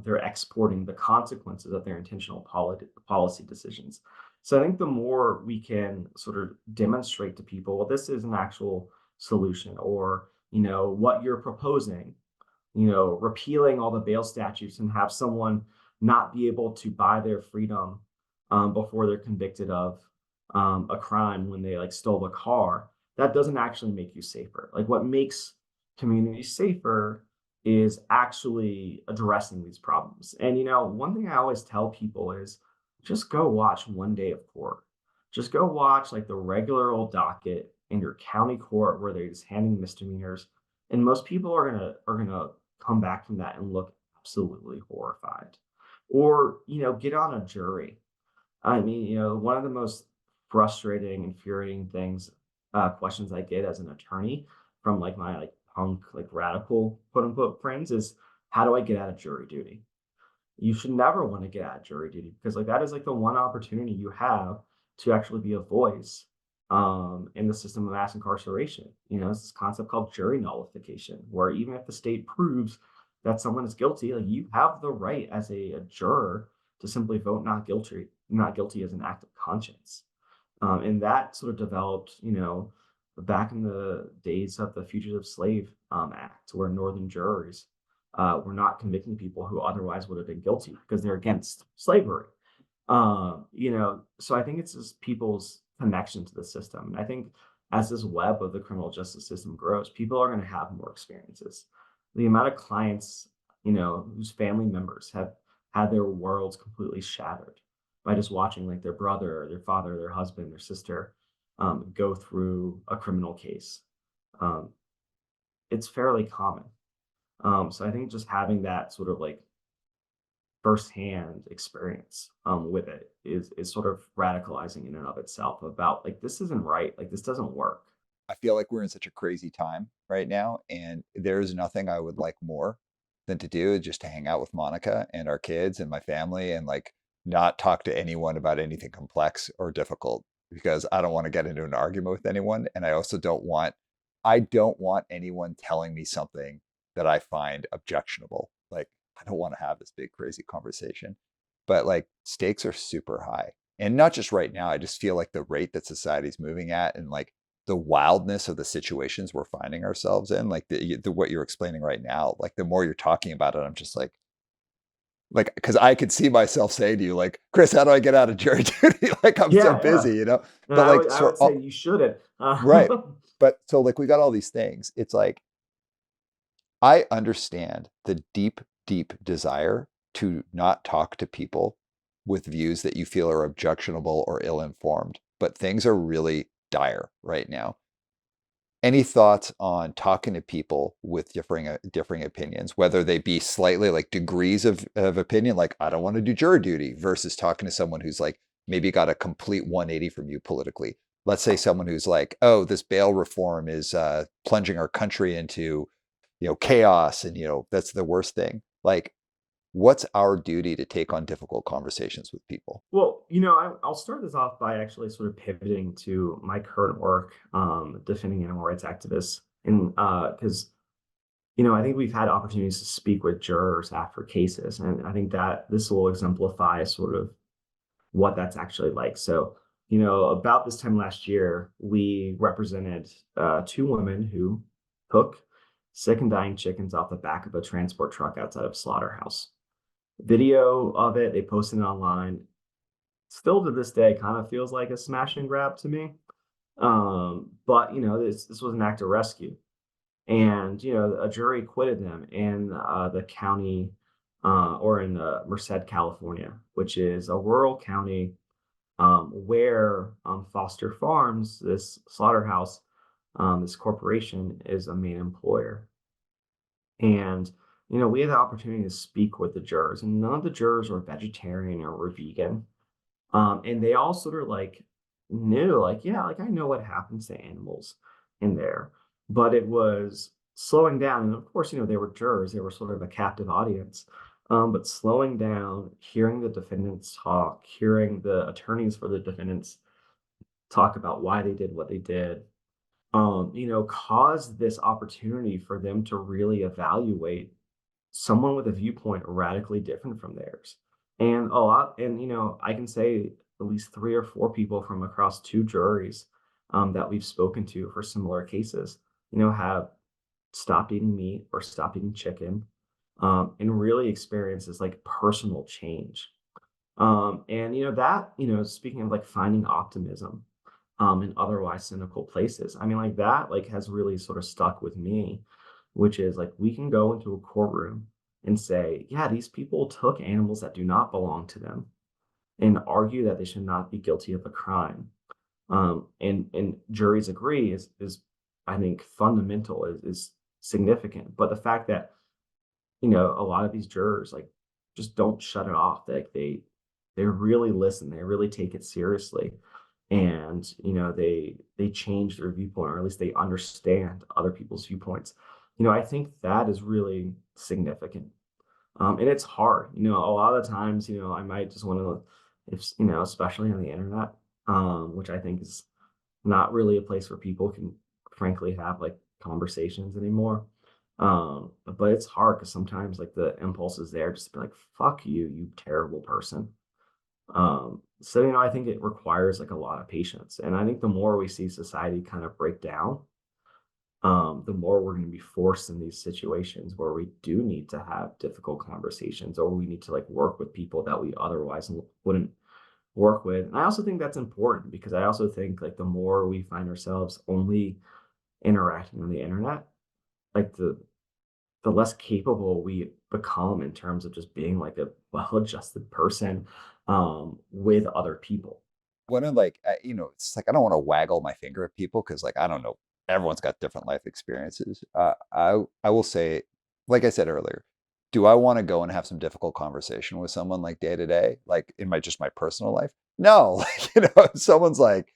they're exporting the consequences of their intentional policy decisions. So I think the more we can sort of demonstrate to people, well, this is an actual solution, or, what you're proposing, repealing all the bail statutes and have someone not be able to buy their freedom before they're convicted of a crime when they like stole a car, that doesn't actually make you safer. Like what makes communities safer is actually addressing these problems. And one thing I always tell people is just go watch one day of court. Just go watch like the regular old docket in your county court where they're just handing misdemeanors. And most people are gonna come back from that and look absolutely horrified. Or, get on a jury. I mean, one of the most frustrating, infuriating things, questions I get as an attorney from like my like punk, like radical quote unquote friends is how do I get out of jury duty? You should never want to get out of jury duty because like that is like the one opportunity you have to actually be a voice in the system of mass incarceration. It's this concept called jury nullification, where even if the state proves that someone is guilty, like you have the right as a juror to simply vote not guilty as an act of conscience. And that sort of developed, back in the days of the Fugitive Slave Act, where Northern jurors were not convicting people who otherwise would have been guilty because they're against slavery. So I think it's just people's connection to the system. And I think as this web of the criminal justice system grows, people are going to have more experiences. The amount of clients, whose family members have had their worlds completely shattered by just watching like their brother, their father, their husband, their sister go through a criminal case. Um, it's fairly common. So I think just having that sort of like firsthand experience with it is sort of radicalizing in and of itself about like this isn't right, like this doesn't work. I feel like we're in such a crazy time right now, and there's nothing I would like more than to do just to hang out with Monica and our kids and my family and like not talk to anyone about anything complex or difficult because I don't want to get into an argument with anyone. And I don't want anyone telling me something that I find objectionable. Like, I don't want to have this big, crazy conversation. But like, stakes are super high. And not just right now. I just feel like the rate that society's moving at and like the wildness of the situations we're finding ourselves in, like the what you're explaining right now, like the more you're talking about it, I'm just like, because I could see myself saying to you, like, Chris, how do I get out of jury duty? Like, I'm so Yeah, yeah. busy, you know? And But I like, would I so, would say you shouldn't. right. But so, like, we got all these things. It's like, I understand the deep, deep desire to not talk to people with views that you feel are objectionable or ill informed, but things are really dire right now. Any thoughts on talking to people with differing opinions, whether they be slightly like degrees of opinion, like I don't want to do jury duty, versus talking to someone who's like maybe got a complete 180 from you politically. Let's say someone who's like, oh, this bail reform is plunging our country into, chaos, and that's the worst thing. Like, what's our duty to take on difficult conversations with people? Well, I'll start this off by actually sort of pivoting to my current work, defending animal rights activists, and because I think we've had opportunities to speak with jurors after cases, and I think that this will exemplify sort of what that's actually like. So, about this time last year, we represented two women who took sick and dying chickens off the back of a transport truck outside of a slaughterhouse. Video of it, they posted it online. Still to this day, kind of feels like a smash and grab to me. But this was an act of rescue. And a jury acquitted them in the county or in Merced, California, which is a rural county where Foster Farms, this slaughterhouse, this corporation, is a main employer. And we had the opportunity to speak with the jurors, and none of the jurors were vegetarian or were vegan. And they all sort of like knew, like, yeah, like I know what happens to animals in there, but it was slowing down. And of course, they were jurors, they were sort of a captive audience. But slowing down, hearing the defendants talk, hearing the attorneys for the defendants talk about why they did what they did, caused this opportunity for them to really evaluate someone with a viewpoint radically different from theirs. And a lot, and I can say at least three or four people from across two juries that we've spoken to for similar cases, have stopped eating meat or stopped eating chicken, and really experience this like personal change. And that, speaking of like finding optimism in otherwise cynical places, I mean, like that like has really sort of stuck with me, which is like we can go into a courtroom and say, yeah, these people took animals that do not belong to them and argue that they should not be guilty of a crime. And juries agree is I think fundamental, is significant. But the fact that a lot of these jurors like just don't shut it off. Like they really listen. They really take it seriously, and they change their viewpoint, or at least they understand other people's viewpoints. I think that is really significant. And it's hard. A lot of times, I might just want to, if especially on the internet, which I think is not really a place where people can frankly have like conversations anymore. But it's hard because sometimes like the impulse is there just to be like, fuck you, you terrible person. So I think it requires like a lot of patience. And I think the more we see society kind of break down, the more we're going to be forced in these situations where we do need to have difficult conversations, or we need to like work with people that we otherwise wouldn't work with. And I also think that's important because I also think like the more we find ourselves only interacting on the internet, like the less capable we become in terms of just being like a well-adjusted person with other people. One of like, it's like I don't want to waggle my finger at people because like I don't know, everyone's got different life experiences. I will say, like I said earlier, do I want to go and have some difficult conversation with someone like day to day, like in my just my personal life? No, like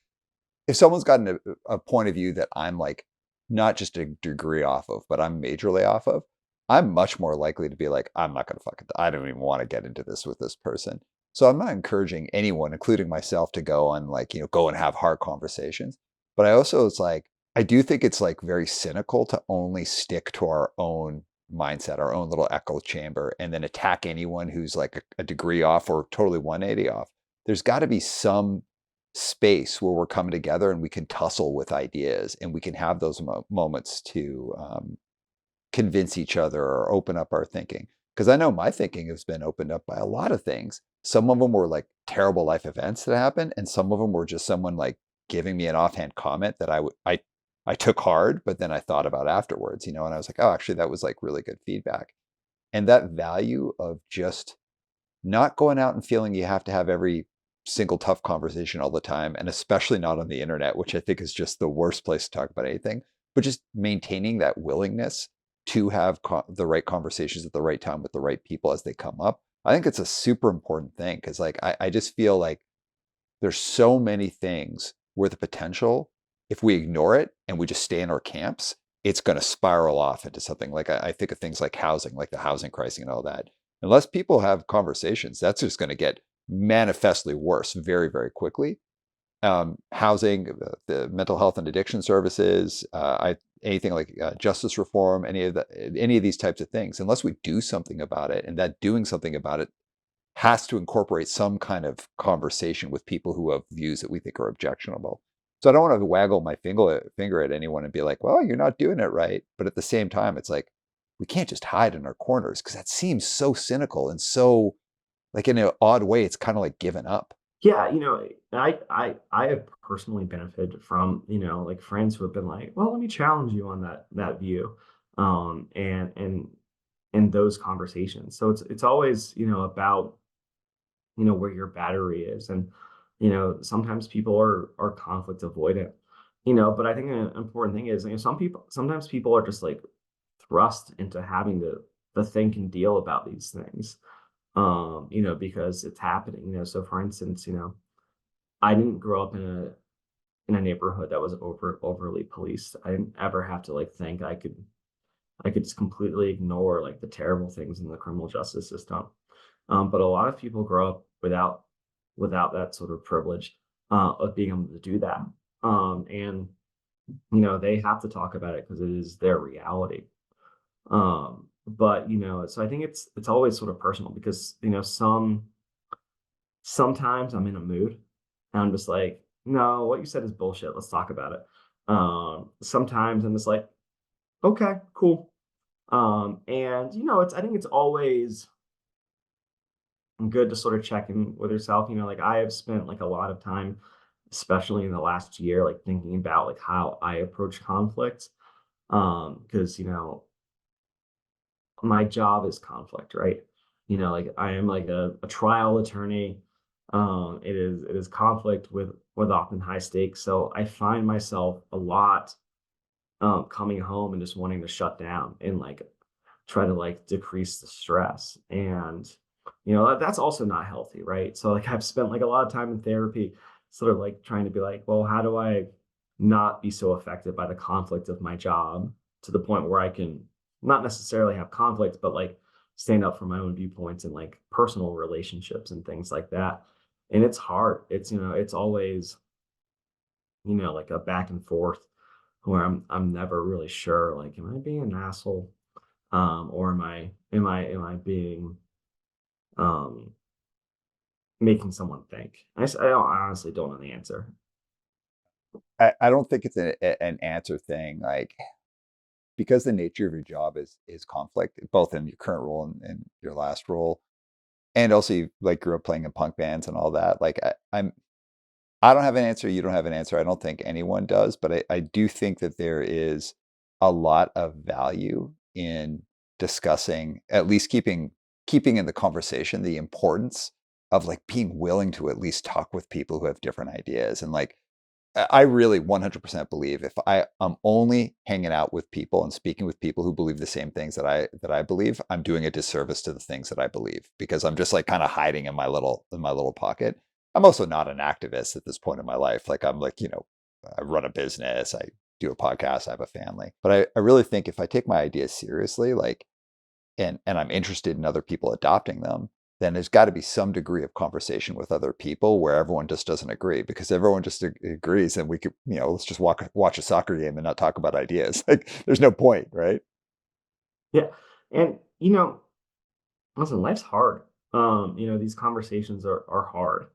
if someone's gotten a point of view that I'm like not just a degree off of, but I'm majorly off of, I'm much more likely to be like, I'm not going to fucking, I don't even want to get into this with this person. So I'm not encouraging anyone, including myself, to go on like, go and have hard conversations. But I also, it's like, I do think it's like very cynical to only stick to our own mindset, our own little echo chamber, and then attack anyone who's like a degree off or totally 180 off. There's got to be some space where we're coming together and we can tussle with ideas and we can have those moments to convince each other or open up our thinking. Because I know my thinking has been opened up by a lot of things. Some of them were like terrible life events that happened, and some of them were just someone like giving me an offhand comment that I took hard, but then I thought about afterwards, and I was like, oh, actually, that was like really good feedback. And that value of just not going out and feeling you have to have every single tough conversation all the time, and especially not on the internet, which I think is just the worst place to talk about anything, but just maintaining that willingness to have the right conversations at the right time with the right people as they come up. I think it's a super important thing because like I just feel like there's so many things where the potential, if we ignore it and we just stay in our camps, it's going to spiral off into something like I think of things like housing, like the housing crisis and all that. Unless people have conversations, that's just going to get manifestly worse very, very quickly. Housing, the mental health and addiction services, anything like justice reform, any of these types of things. Unless we do something about it, and that doing something about it has to incorporate some kind of conversation with people who have views that we think are objectionable. So I don't want to waggle my finger at anyone and be like, well, you're not doing it right. But at the same time, it's like, we can't just hide in our corners because that seems so cynical and so like in an odd way, it's kind of like giving up. Yeah, I have personally benefited from, like friends who have been like, well, let me challenge you on that view. And those conversations. So it's always, about, where your battery is. And, sometimes people are conflict avoidant, but I think an important thing is, sometimes people are just like thrust into having to think and deal about these things. Because it's happening, so for instance, I didn't grow up in a neighborhood that was overly policed. I didn't ever have to like think I could just completely ignore like the terrible things in the criminal justice system. But a lot of people grow up without that sort of privilege of being able to do that. And they have to talk about it because it is their reality. But so I think it's always sort of personal because sometimes I'm in a mood and I'm just like, no, what you said is bullshit. Let's talk about it. Sometimes I'm just like, okay, cool. And I think it's always good to sort of check in with yourself. Like I have spent like a lot of time, especially in the last year, like thinking about like how I approach conflict. Because my job is conflict, right? Like I am like a trial attorney. It is conflict with often high stakes. So I find myself a lot coming home and just wanting to shut down and like try to like decrease the stress. And that's also not healthy, right? So like I've spent like a lot of time in therapy sort of like trying to be like, well, how do I not be so affected by the conflict of my job to the point where I can not necessarily have conflict, but like stand up for my own viewpoints and like personal relationships and things like that. And it's hard. It's always, like a back and forth where I'm never really sure, like, am I being an asshole? Or am I being um making someone think? I honestly don't know the answer. I don't think it's an answer thing. Like because the nature of your job is conflict, both in your current role and your last role, and also you like grew up playing in punk bands and all that. Like I don't have an answer. You don't have an answer. I don't think anyone does, but I do think that there is a lot of value in discussing, at least keeping in the conversation, the importance of like being willing to at least talk with people who have different ideas. And like I really 100% believe if I am only hanging out with people and speaking with people who believe the same things that I believe, I'm doing a disservice to the things that I believe because I'm just like kind of hiding in my little pocket. I'm also not an activist at this point in my life. Like I'm like, I run a business, I do a podcast, I have a family. But I really think if I take my ideas seriously, like and I'm interested in other people adopting them, then there's got to be some degree of conversation with other people where everyone just doesn't agree because everyone just agrees and we could, let's just watch a soccer game and not talk about ideas. Like there's no point, right? Yeah. And listen, life's hard. These conversations are hard.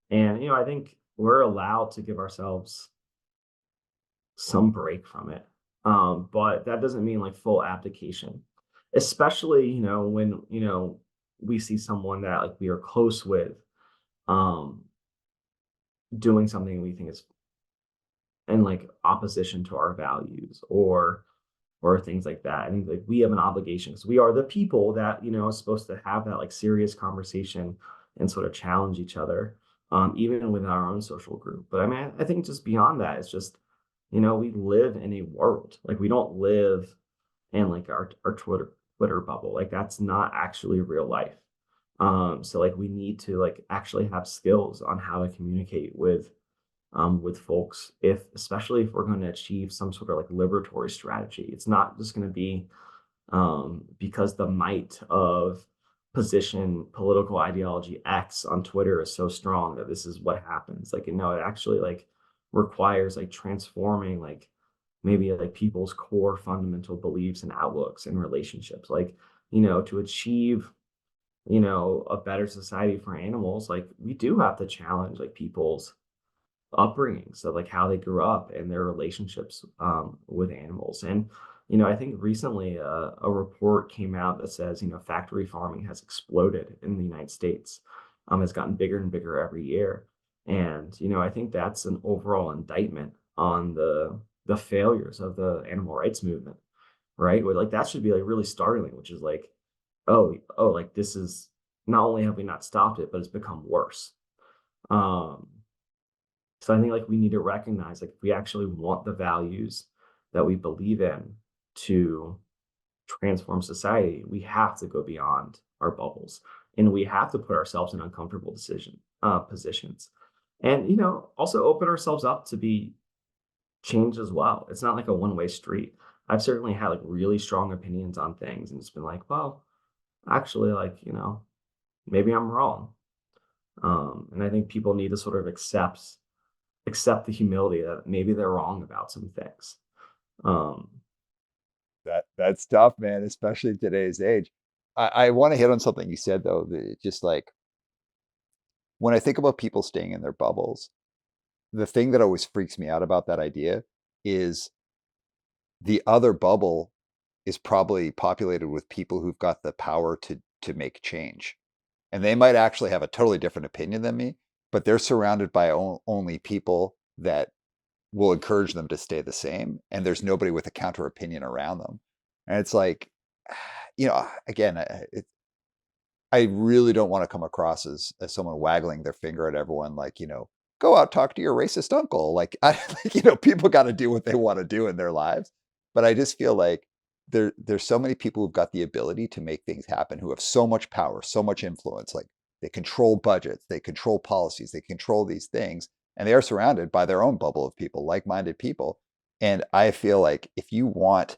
And I think we're allowed to give ourselves some break from it. But that doesn't mean like full abdication. Especially, when, we see someone that like we are close with um doing something we think is in like opposition to our values or things like that. I think like we have an obligation because we are the people that are supposed to have that like serious conversation and sort of challenge each other, even within our own social group. But I mean, I think just beyond that, it's just we live in a world like we don't live in like our Twitter bubble. Like that's not actually real life. So like we need to like actually have skills on how to communicate with folks, if especially if we're going to achieve some sort of like liberatory strategy. It's not just going to be because the might of position political ideology X on Twitter is so strong that this is what happens. Like, it actually like requires like transforming like maybe like people's core fundamental beliefs and outlooks and relationships. Like, to achieve a better society for animals, like we do have to challenge like people's upbringing, so like how they grew up and their relationships with animals. And I think recently a report came out that says factory farming has exploded in the United States. Has gotten bigger and bigger every year. And, I think that's an overall indictment on the failures of the animal rights movement, right? Where like that should be like really startling, which is like, oh, like this is not only have we not stopped it, but it's become worse. Um, so I think like we need to recognize like if we actually want the values that we believe in to transform society, we have to go beyond our bubbles and we have to put ourselves in uncomfortable positions. And also open ourselves up to be changed as well. It's not like a one-way street. I've certainly had like really strong opinions on things and it's been like, well, actually like, maybe I'm wrong. And I think people need to sort of accept the humility that maybe they're wrong about some things. Um, That's tough, man, especially in today's age. I want to hit on something you said though, that just like when I think about people staying in their bubbles, the thing that always freaks me out about that idea is the other bubble is probably populated with people who've got the power to make change. And they might actually have a totally different opinion than me, but they're surrounded by only people that will encourage them to stay the same. And there's nobody with a counter opinion around them. And it's like, again, I really don't want to come across as someone waggling their finger at everyone, like, go out, talk to your racist uncle. Like, people got to do what they want to do in their lives. But I just feel like there's so many people who've got the ability to make things happen, who have so much power, so much influence. Like they control budgets, they control policies, they control these things, and they are surrounded by their own bubble of people, like-minded people. And I feel like if you want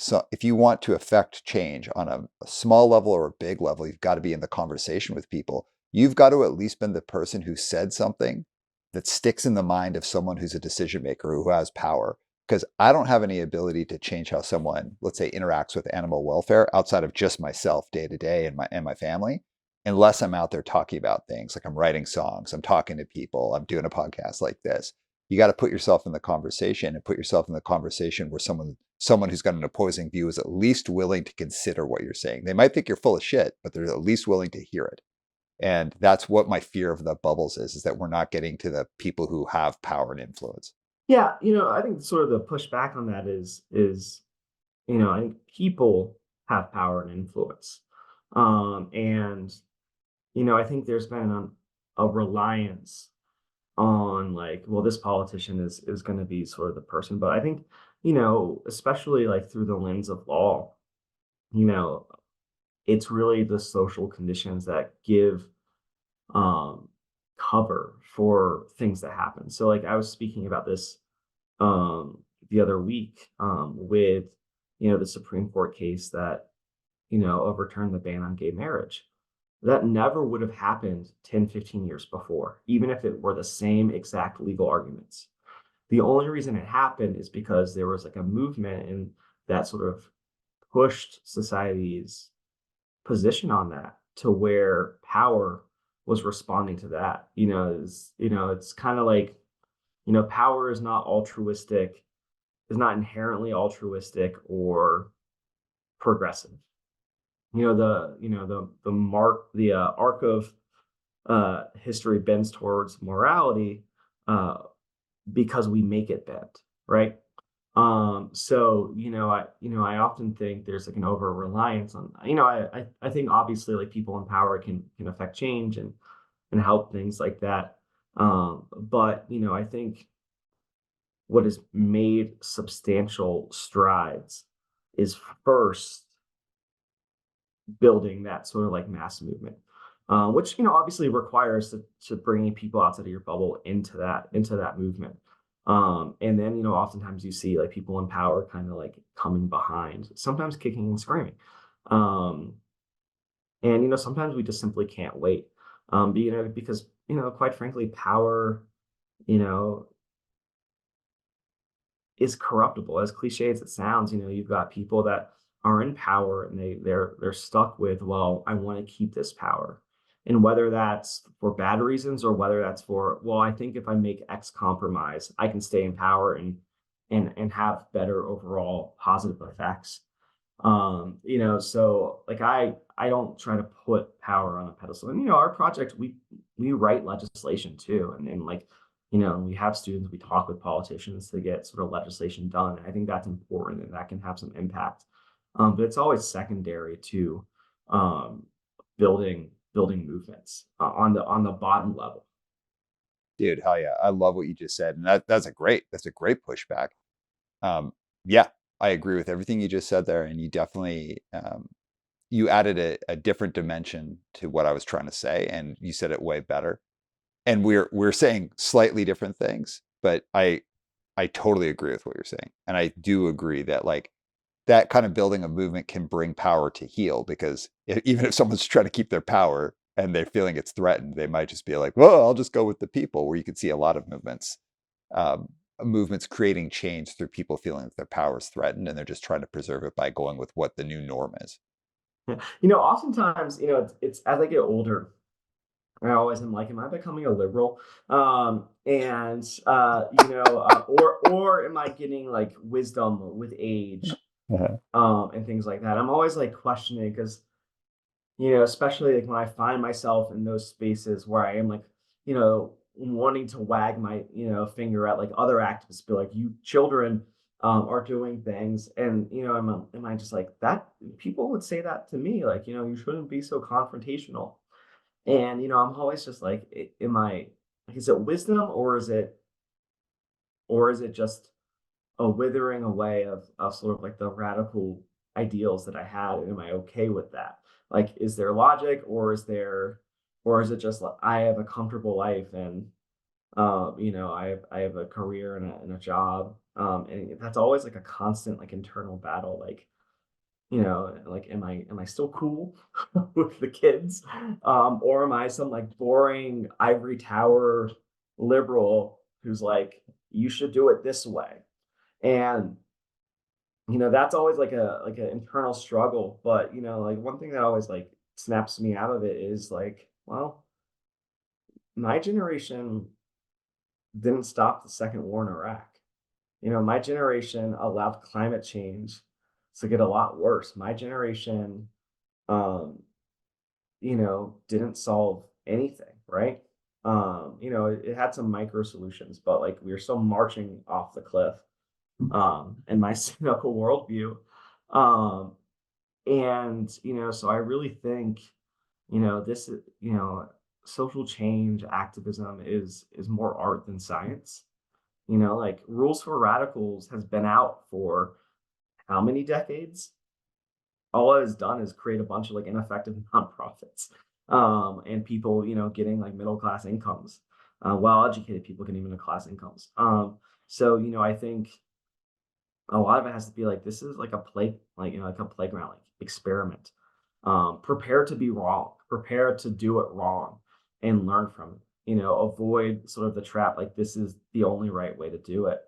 to affect change on a small level or a big level, you've got to be in the conversation with people. You've got to at least been the person who said something that sticks in the mind of someone who's a decision maker, who has power. Because I don't have any ability to change how someone, let's say, interacts with animal welfare outside of just myself day to day and my family, unless I'm out there talking about things like I'm writing songs, I'm talking to people, I'm doing a podcast like this. You got to put yourself in the conversation and put yourself in the conversation where someone who's got an opposing view is at least willing to consider what you're saying. They might think you're full of shit, but they're at least willing to hear it. And that's what my fear of the bubbles is that we're not getting to the people who have power and influence. yeah, I think sort of the pushback on that is I think people have power and influence. And I think there's been a reliance on like, well, this politician is going to be sort of the person. But I think, especially like through the lens of law, you know, it's really the social conditions that give um cover for things that happen. So like I was speaking about this the other week with the Supreme Court case that overturned the ban on gay marriage. That never would have happened 10, 15 years before, even if it were the same exact legal arguments. The only reason it happened is because there was like a movement and that sort of pushed society's position on that to where power was responding to that. It's kind of like, power is not altruistic, is not inherently altruistic or progressive. The arc of history bends towards morality uh, because we make it bend, right? So I often think there's like an over reliance on I think obviously like people in power can affect change and help things like that. But I think what has made substantial strides is first building that sort of like mass movement, which obviously requires to bringing people outside of your bubble into that movement. And then oftentimes you see like people in power kind of like coming behind, sometimes kicking and screaming, um, and sometimes we just simply can't wait, because quite frankly, power you know is corruptible. As cliche as it sounds, you've got people that are in power and they're stuck with, well, I want to keep this power. And whether that's for bad reasons or whether that's for, well, I think if I make X compromise, I can stay in power and have better overall positive effects. So like I don't try to put power on a pedestal. And our project, we write legislation too. And like, we have students, we talk with politicians to get sort of legislation done. And I think that's important and that can have some impact. But it's always secondary to um building movements on the bottom level. Dude, hell yeah. I love what you just said. And that's a great pushback. Um, yeah, I agree with everything you just said there. And you definitely you added a different dimension to what I was trying to say, and you said it way better. And we're saying slightly different things, but I totally agree with what you're saying. And I do agree that like that kind of building a movement can bring power to heal, because even if someone's trying to keep their power and they're feeling it's threatened, they might just be like, well, I'll just go with the people, where you can see a lot of um, movements creating change through people feeling that their power is threatened, and they're just trying to preserve it by going with what the new norm is. Yeah. Oftentimes, it's as I get older, I always am like, am I becoming a liberal? Or am I getting like wisdom with age, Uh-huh. and things like that? I'm always like questioning because, especially like when I find myself in those spaces where I am like, wanting to wag my, finger at like other activists, be like, you children are doing things. And, am I just like that? People would say that to me, like, you shouldn't be so confrontational. And, I'm always just like, am I, like, is it wisdom or is it just a withering away of sort of like the radical ideals that I had? And am I okay with that? Like, is there logic or is it just like I have a comfortable life and, I have a career and a job. And that's always like a constant, like internal battle. Like, like, am I still cool with the kids? Or am I some like boring ivory tower liberal who's like, you should do it this way? And that's always like an internal struggle. But like one thing that always like snaps me out of it is like, well, my generation didn't stop the second war in Iraq. My generation allowed climate change to get a lot worse. My generation um didn't solve anything, right? It had some micro solutions, but like we were still marching off the cliff, in my cynical worldview. Um, and so I really think, this is, social change activism is more art than science. Like Rules for Radicals has been out for how many decades? All it has done is create a bunch of like ineffective nonprofits, and people getting like middle class incomes, well educated people getting middle class incomes. So I think a lot of it has to be like this is like a play like like a playground like experiment. Prepare to be wrong, prepare to do it wrong and learn from it. Avoid sort of the trap like this is the only right way to do it.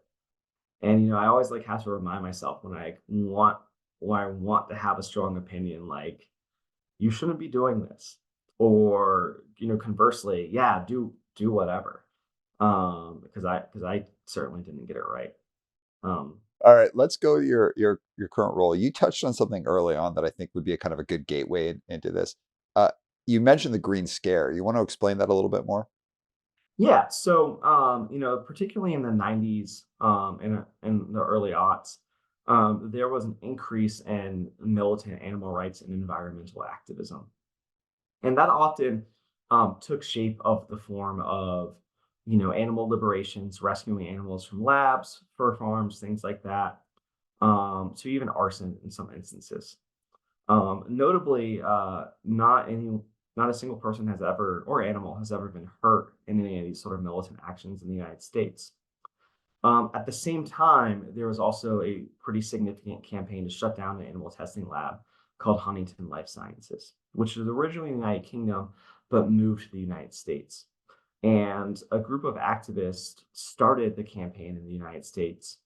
And I always like have to remind myself when I want to have a strong opinion, like you shouldn't be doing this, or conversely, yeah, do whatever. Because I certainly didn't get it right. Um, All right, let's go to your current role. You touched on something early on that I think would be a kind of a good gateway into this. Uh, you mentioned the Green Scare. You want to explain that a little bit more? yeah, so particularly in the '90s, and the early aughts, there was an increase in militant animal rights and environmental activism. And that often took shape of the form of, animal liberations, rescuing animals from labs, fur farms, things like that, to even arson in some instances. Notably, not a single person has ever, or animal has ever been hurt in any of these sort of militant actions in the United States. At the same time, there was also a pretty significant campaign to shut down an animal testing lab called Huntington Life Sciences, which was originally in the United Kingdom but moved to the United States. And a group of activists started the campaign in the United States,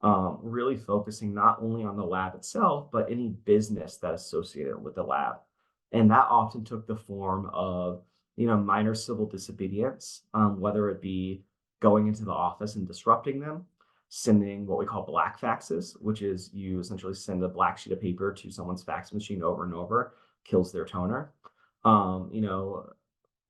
really focusing not only on the lab itself, but any business that associated with the lab. And that often took the form of, minor civil disobedience, whether it be going into the office and disrupting them, sending what we call black faxes, which is you essentially send a black sheet of paper to someone's fax machine over and over, kills their toner. You know,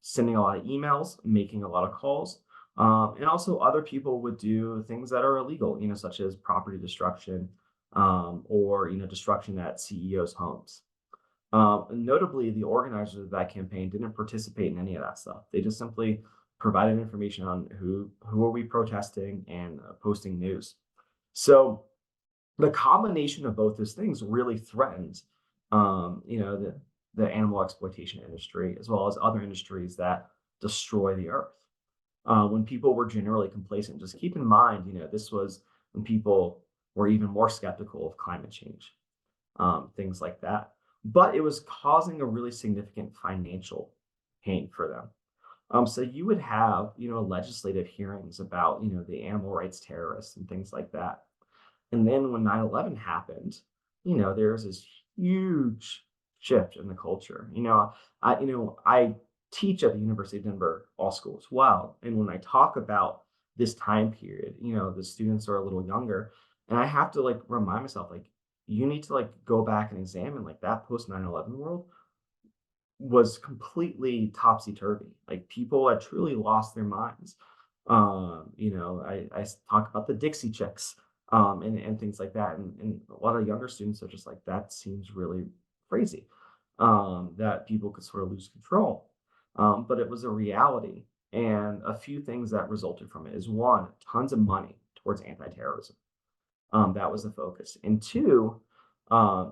sending a lot of emails, making a lot of calls. And also other people would do things that are illegal, such as property destruction, or, destruction at CEOs' homes. Notably, the organizers of that campaign didn't participate in any of that stuff. They just simply provided information on who are we protesting and posting news. So the combination of both those things really threatened, the animal exploitation industry as well as other industries that destroy the earth. When people were generally complacent, just keep in mind, this was when people were even more skeptical of climate change, things like that. But it was causing a really significant financial pain for them. So you would have, legislative hearings about, the animal rights terrorists and things like that. And then when 9/11 happened, there was this huge shift in the culture. I teach at the University of Denver Law School as well. And when I talk about this time period, the students are a little younger, and I have to like remind myself, like, you need to like go back and examine like that post 9/11 world was completely topsy turvy. Like people had truly lost their minds. Talk about the Dixie Chicks, and things like that. And a lot of younger students are just like, that seems really crazy, that people could sort of lose control. But it was a reality. And a few things that resulted from it is one, tons of money towards anti-terrorism. That was the focus. And two,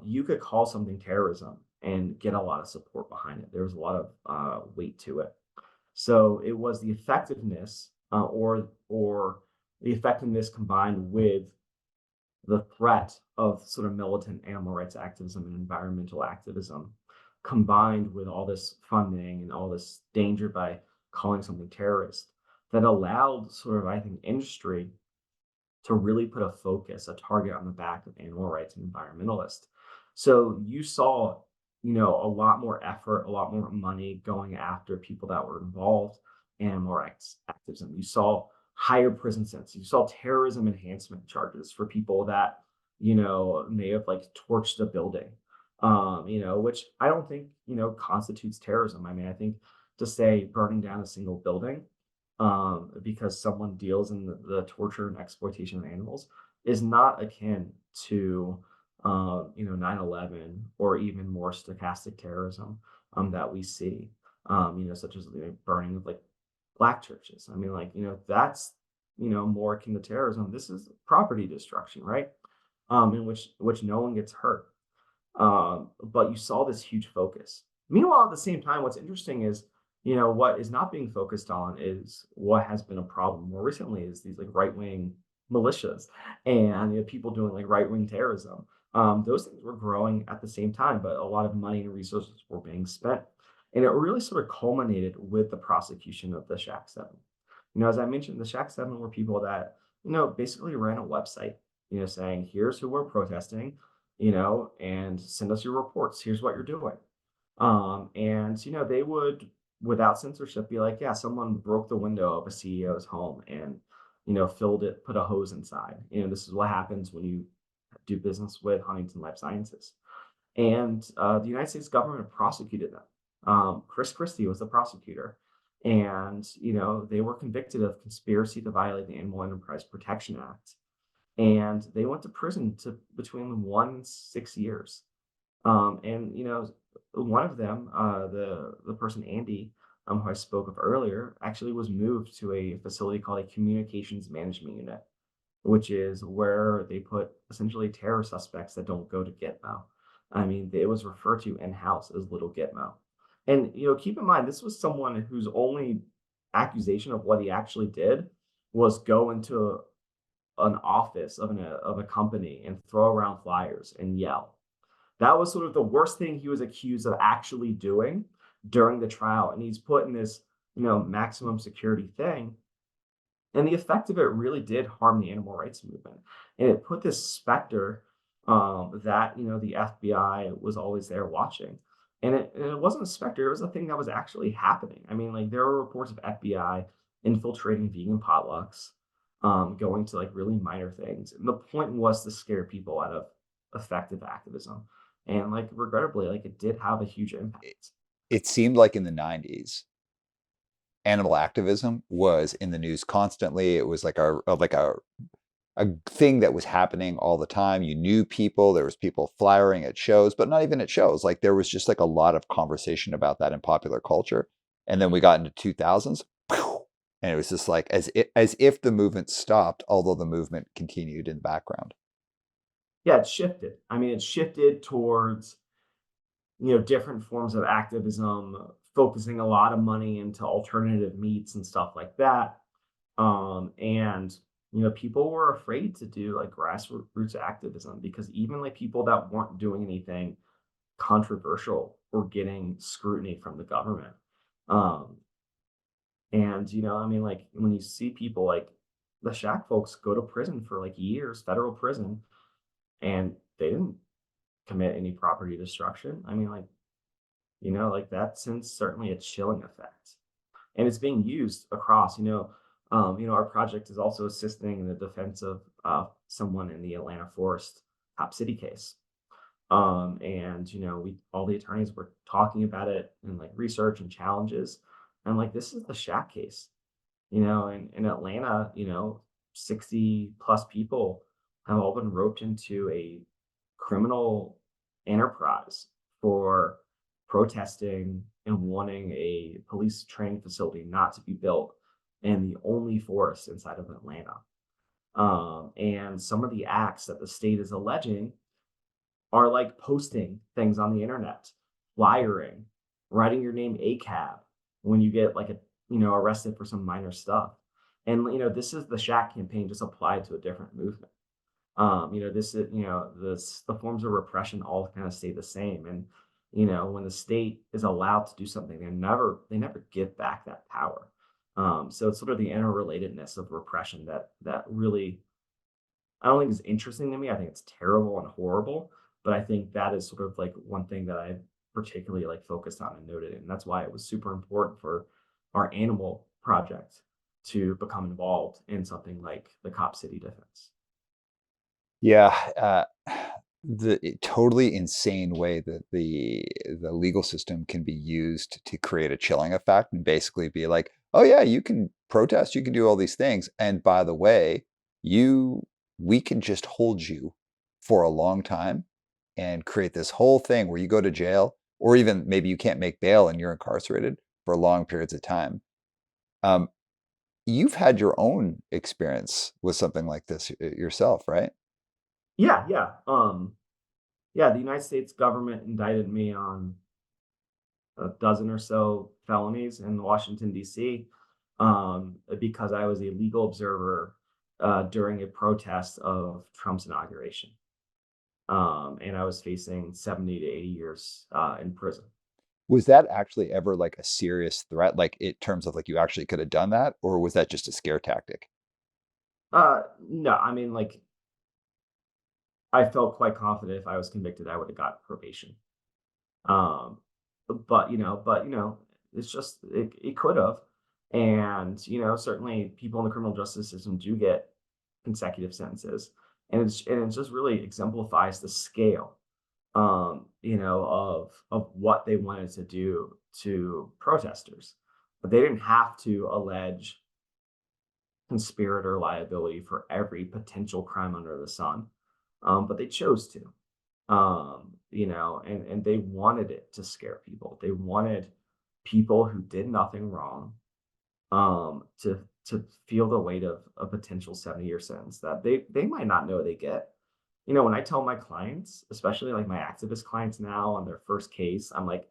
you could call something terrorism and get a lot of support behind it. There was a lot of weight to it. So it was the effectiveness, or the effectiveness combined with the threat of sort of militant animal rights activism and environmental activism, combined with all this funding and all this danger by calling something terrorist, that allowed sort of, I think, industry to really put a focus, a target on the back of animal rights and environmentalists. So you saw, a lot more effort, a lot more money going after people that were involved in animal rights activism. You saw higher prison sentences. You saw terrorism enhancement charges for people that, may have like torched a building, which I don't think, constitutes terrorism. I mean, I think to say burning down a single building, because someone deals in the torture and exploitation of animals is not akin to 9/11 or even more stochastic terrorism, that we see, such as the burning of like black churches. I mean, like, that's, more akin to terrorism. This is property destruction, right? In which no one gets hurt. But you saw this huge focus. Meanwhile, at the same time, what's interesting is, what is not being focused on is what has been a problem more recently is these like right wing militias and, people doing like right wing terrorism. Those things were growing at the same time, but a lot of money and resources were being spent. And it really sort of culminated with the prosecution of the Shack Seven. As I mentioned, the Shack Seven were people that, basically ran a website, saying, here's who we're protesting, and send us your reports. Here's what you're doing. And, they would, without censorship, be like, yeah, someone broke the window of a CEO's home and, filled it, put a hose inside. This is what happens when you do business with Huntington Life Sciences. And the United States government prosecuted them. Chris Christie was the prosecutor. And, they were convicted of conspiracy to violate the Animal Enterprise Protection Act. And they went to prison to between 1 and 6 years. And, one of them, the person, Andy, who I spoke of earlier, actually was moved to a facility called a communications management unit, which is where they put essentially terror suspects that don't go to Gitmo. I mean, it was referred to in-house as Little Gitmo. And, keep in mind, this was someone whose only accusation of what he actually did was go into an office of a company and throw around flyers and yell. That was sort of the worst thing he was accused of actually doing during the trial. And he's put in this, maximum security thing. And the effect of it really did harm the animal rights movement. And it put this specter, that, the FBI was always there watching. And it wasn't a specter, it was a thing that was actually happening. I mean, like, there were reports of FBI infiltrating vegan potlucks. going to like really minor things. And the point was to scare people out of effective activism. And like regrettably, like it did have a huge It, impact. it seemed like in the 90s, animal activism was in the news constantly. It was like a thing that was happening all the time. You knew people, there was people flyering at shows, but not even at shows. Like there was just like a lot of conversation about that in popular culture. And then we got into 2000s, and it was just like as if the movement stopped, although the movement continued in the background. Yeah, it shifted. I mean, it shifted towards, different forms of activism, focusing a lot of money into alternative meats and stuff like that. And people were afraid to do like grassroots activism because even like people that weren't doing anything controversial were getting scrutiny from the government. Um, and I mean, like when you see people like the Shack folks go to prison for like years, federal prison, and they didn't commit any property destruction. I mean, like, like that sends certainly a chilling effect. And it's being used across, our project is also assisting in the defense of someone in the Atlanta Forest Cop City case. And we all the attorneys were talking about it and like research and challenges. And like this is the Shack case, in Atlanta, 60 plus people have all been roped into a criminal enterprise for protesting and wanting a police training facility not to be built in the only forest inside of Atlanta. And some of the acts that the state is alleging are like posting things on the internet, flyering, writing your name ACAB when you get like arrested for some minor stuff. And this is the Shack campaign just applied to a different movement. This is, this the forms of repression all kind of stay the same. And when the state is allowed to do something, they never give back that power. So it's sort of the interrelatedness of repression that really I don't think is interesting to me. I think it's terrible and horrible, but I think that is sort of like one thing that I particularly like focused on and noted, and that's why it was super important for our animal project to become involved in something like the Cop City defense. Yeah, the totally insane way that the legal system can be used to create a chilling effect and basically be like, "Oh yeah, you can protest, you can do all these things, and by the way, you we can just hold you for a long time and create this whole thing where you go to jail, or even maybe you can't make bail and you're incarcerated for long periods of time." Um, you've had your own experience with something like this yourself, right? Yeah, yeah. Yeah, the United States government indicted me on a dozen or so felonies in Washington, D.C., because I was a legal observer during a protest of Trump's inauguration. And I was facing 70 to 80 years in prison. Was that actually ever like a serious threat, like in terms of like you actually could have done that, or was that just a scare tactic? No, I mean, like, I felt quite confident if I was convicted, I would have got probation. Um, but it's just it could have, and certainly people in the criminal justice system do get consecutive sentences, and it just really exemplifies the scale, of what they wanted to do to protesters, but they didn't have to allege conspirator liability for every potential crime under the sun, but they chose to. And they wanted it to scare people. They wanted people who did nothing wrong to feel the weight of a potential 70-year sentence that they might not know they get. When I tell my clients, especially like my activist clients now on their first case, I'm like,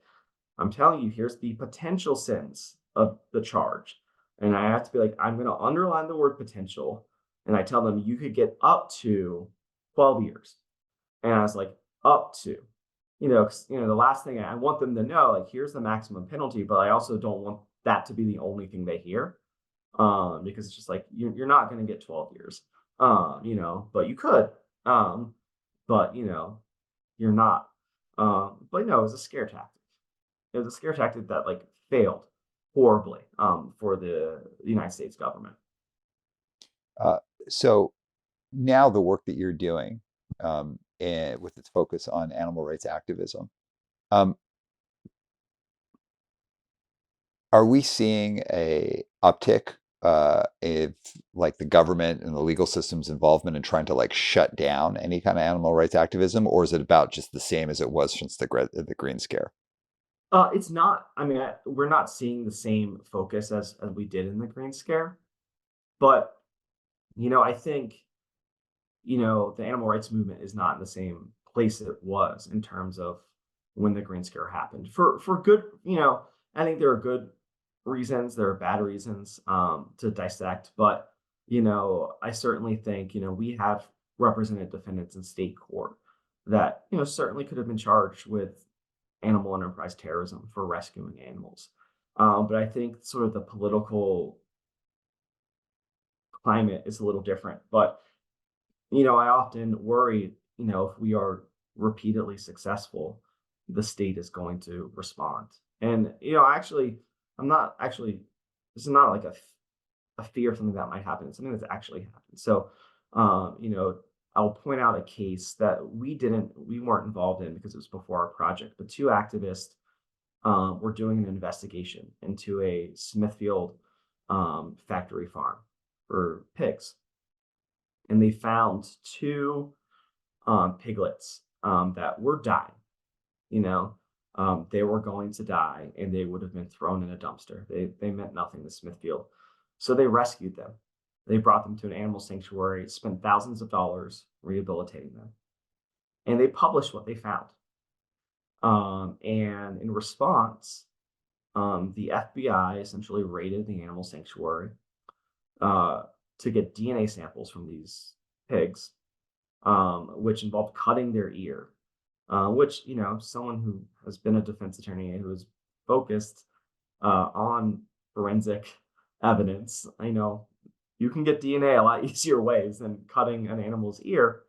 I'm telling you, here's the potential sentence of the charge. And I have to be like, I'm going to underline the word potential. And I tell them you could get up to 12 years. And I was like, up to, 'cause, the last thing I want them to know, like, here's the maximum penalty, but I also don't want that to be the only thing they hear. Because it's just like, you're not going to get 12 years, but you could, but, you're not. But no, it was a scare tactic. It was a scare tactic that like failed horribly for the United States government. Uh, so now the work that you're doing, and with its focus on animal rights activism, um, are we seeing a uptick if like the government and the legal system's involvement in trying to like shut down any kind of animal rights activism, or is it about just the same as it was since the Green Scare? It's not. I mean, we're not seeing the same focus as we did in the Green Scare, but I think the animal rights movement is not in the same place it was in terms of when the Green Scare happened. For good, I think there are good reasons, there are bad reasons to dissect, but I certainly think we have represented defendants in state court that certainly could have been charged with animal enterprise terrorism for rescuing animals. But I think sort of the political climate is a little different. But I often worry, if we are repeatedly successful, the state is going to respond. And, actually, I'm not actually, this is not like a fear of something that might happen. It's something that's actually happened. So, I'll point out a case that we weren't involved in because it was before our project, but two activists were doing an investigation into a Smithfield factory farm for pigs, and they found two piglets that were dying. You know, they were going to die, and they would have been thrown in a dumpster. They meant nothing to Smithfield, so they rescued them. They brought them to an animal sanctuary, spent thousands of dollars rehabilitating them, and they published what they found. And in response, the FBI essentially raided the animal sanctuary uh, to get DNA samples from these pigs, which involved cutting their ear, which, someone who has been a defense attorney and who is focused on forensic evidence, you can get DNA a lot easier ways than cutting an animal's ear.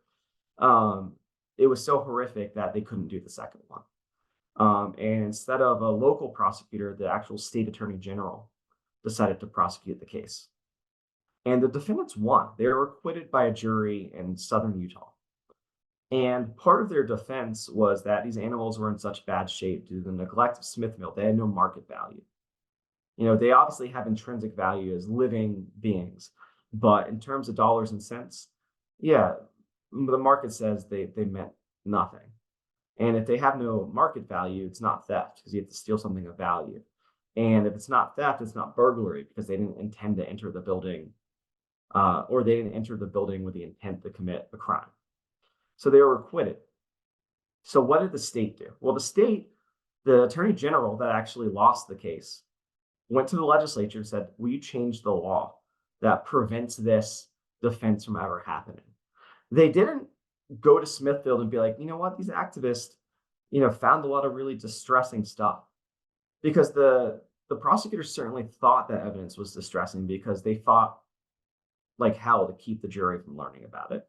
Um, it was so horrific that they couldn't do the second one. And instead of a local prosecutor, the actual state attorney general decided to prosecute the case. And the defendants won. They were acquitted by a jury in southern Utah. And part of their defense was that these animals were in such bad shape due to the neglect of Smithfield. They had no market value. They obviously have intrinsic value as living beings, but in terms of dollars and cents, yeah, the market says they meant nothing. And if they have no market value, it's not theft because you have to steal something of value. And if it's not theft, it's not burglary because they didn't intend to enter the building, or they didn't enter the building with the intent to commit a crime. So they were acquitted. So what did the state do? Well, the attorney general that actually lost the case, went to the legislature and said, "Will you change the law that prevents this defense from ever happening?" They didn't go to Smithfield and be like, "You know what? These activists, found a lot of really distressing stuff," because the prosecutors certainly thought that evidence was distressing because they fought like hell to keep the jury from learning about it.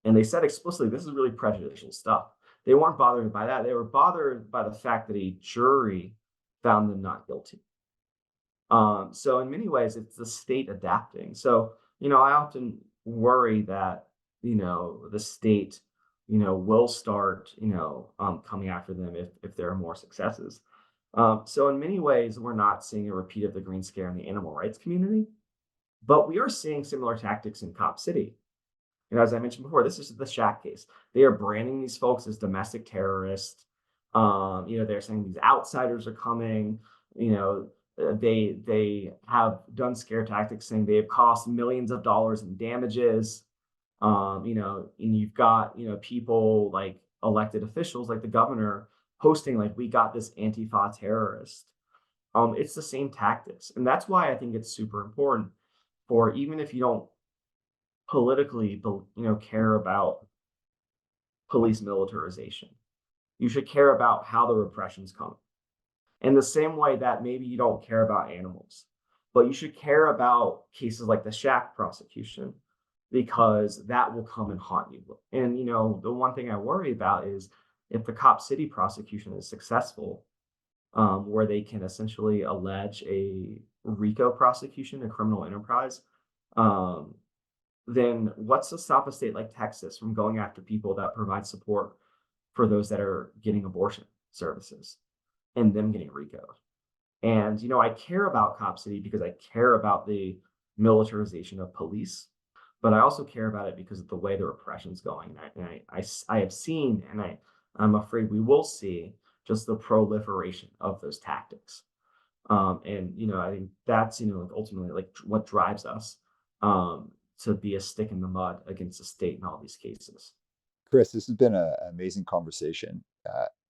And they said explicitly, "This is really prejudicial stuff." They weren't bothered by that. They were bothered by the fact that a jury found them not guilty. So in many ways, it's the state adapting. So, I often worry that, the state, will start, coming after them if there are more successes. So in many ways, we're not seeing a repeat of the Green Scare in the animal rights community, but we are seeing similar tactics in Cop City. As I mentioned before, this is the Shack case. They are branding these folks as domestic terrorists. They're saying these outsiders are coming. They have done scare tactics, saying they have cost millions of dollars in damages. And you've got people like elected officials, like the governor, posting like, "We got this Antifa terrorist." It's the same tactics, and that's why I think it's super important for, even if you don't politically, care about police militarization, you should care about how the repression's coming. In the same way that maybe you don't care about animals, but you should care about cases like the Shack prosecution, because that will come and haunt you. And the one thing I worry about is if the Cop City prosecution is successful, where they can essentially allege a RICO prosecution, a criminal enterprise, um, then what's to stop a state like Texas from going after people that provide support for those that are getting abortion services and them getting RICO'd? And, I care about Cop City because I care about the militarization of police, but I also care about it because of the way the repression's going. I have seen, and I'm afraid we will see just the proliferation of those tactics. And, I think that's, like ultimately like what drives us to be a stick in the mud against the state in all these cases. Chris, this has been an amazing conversation.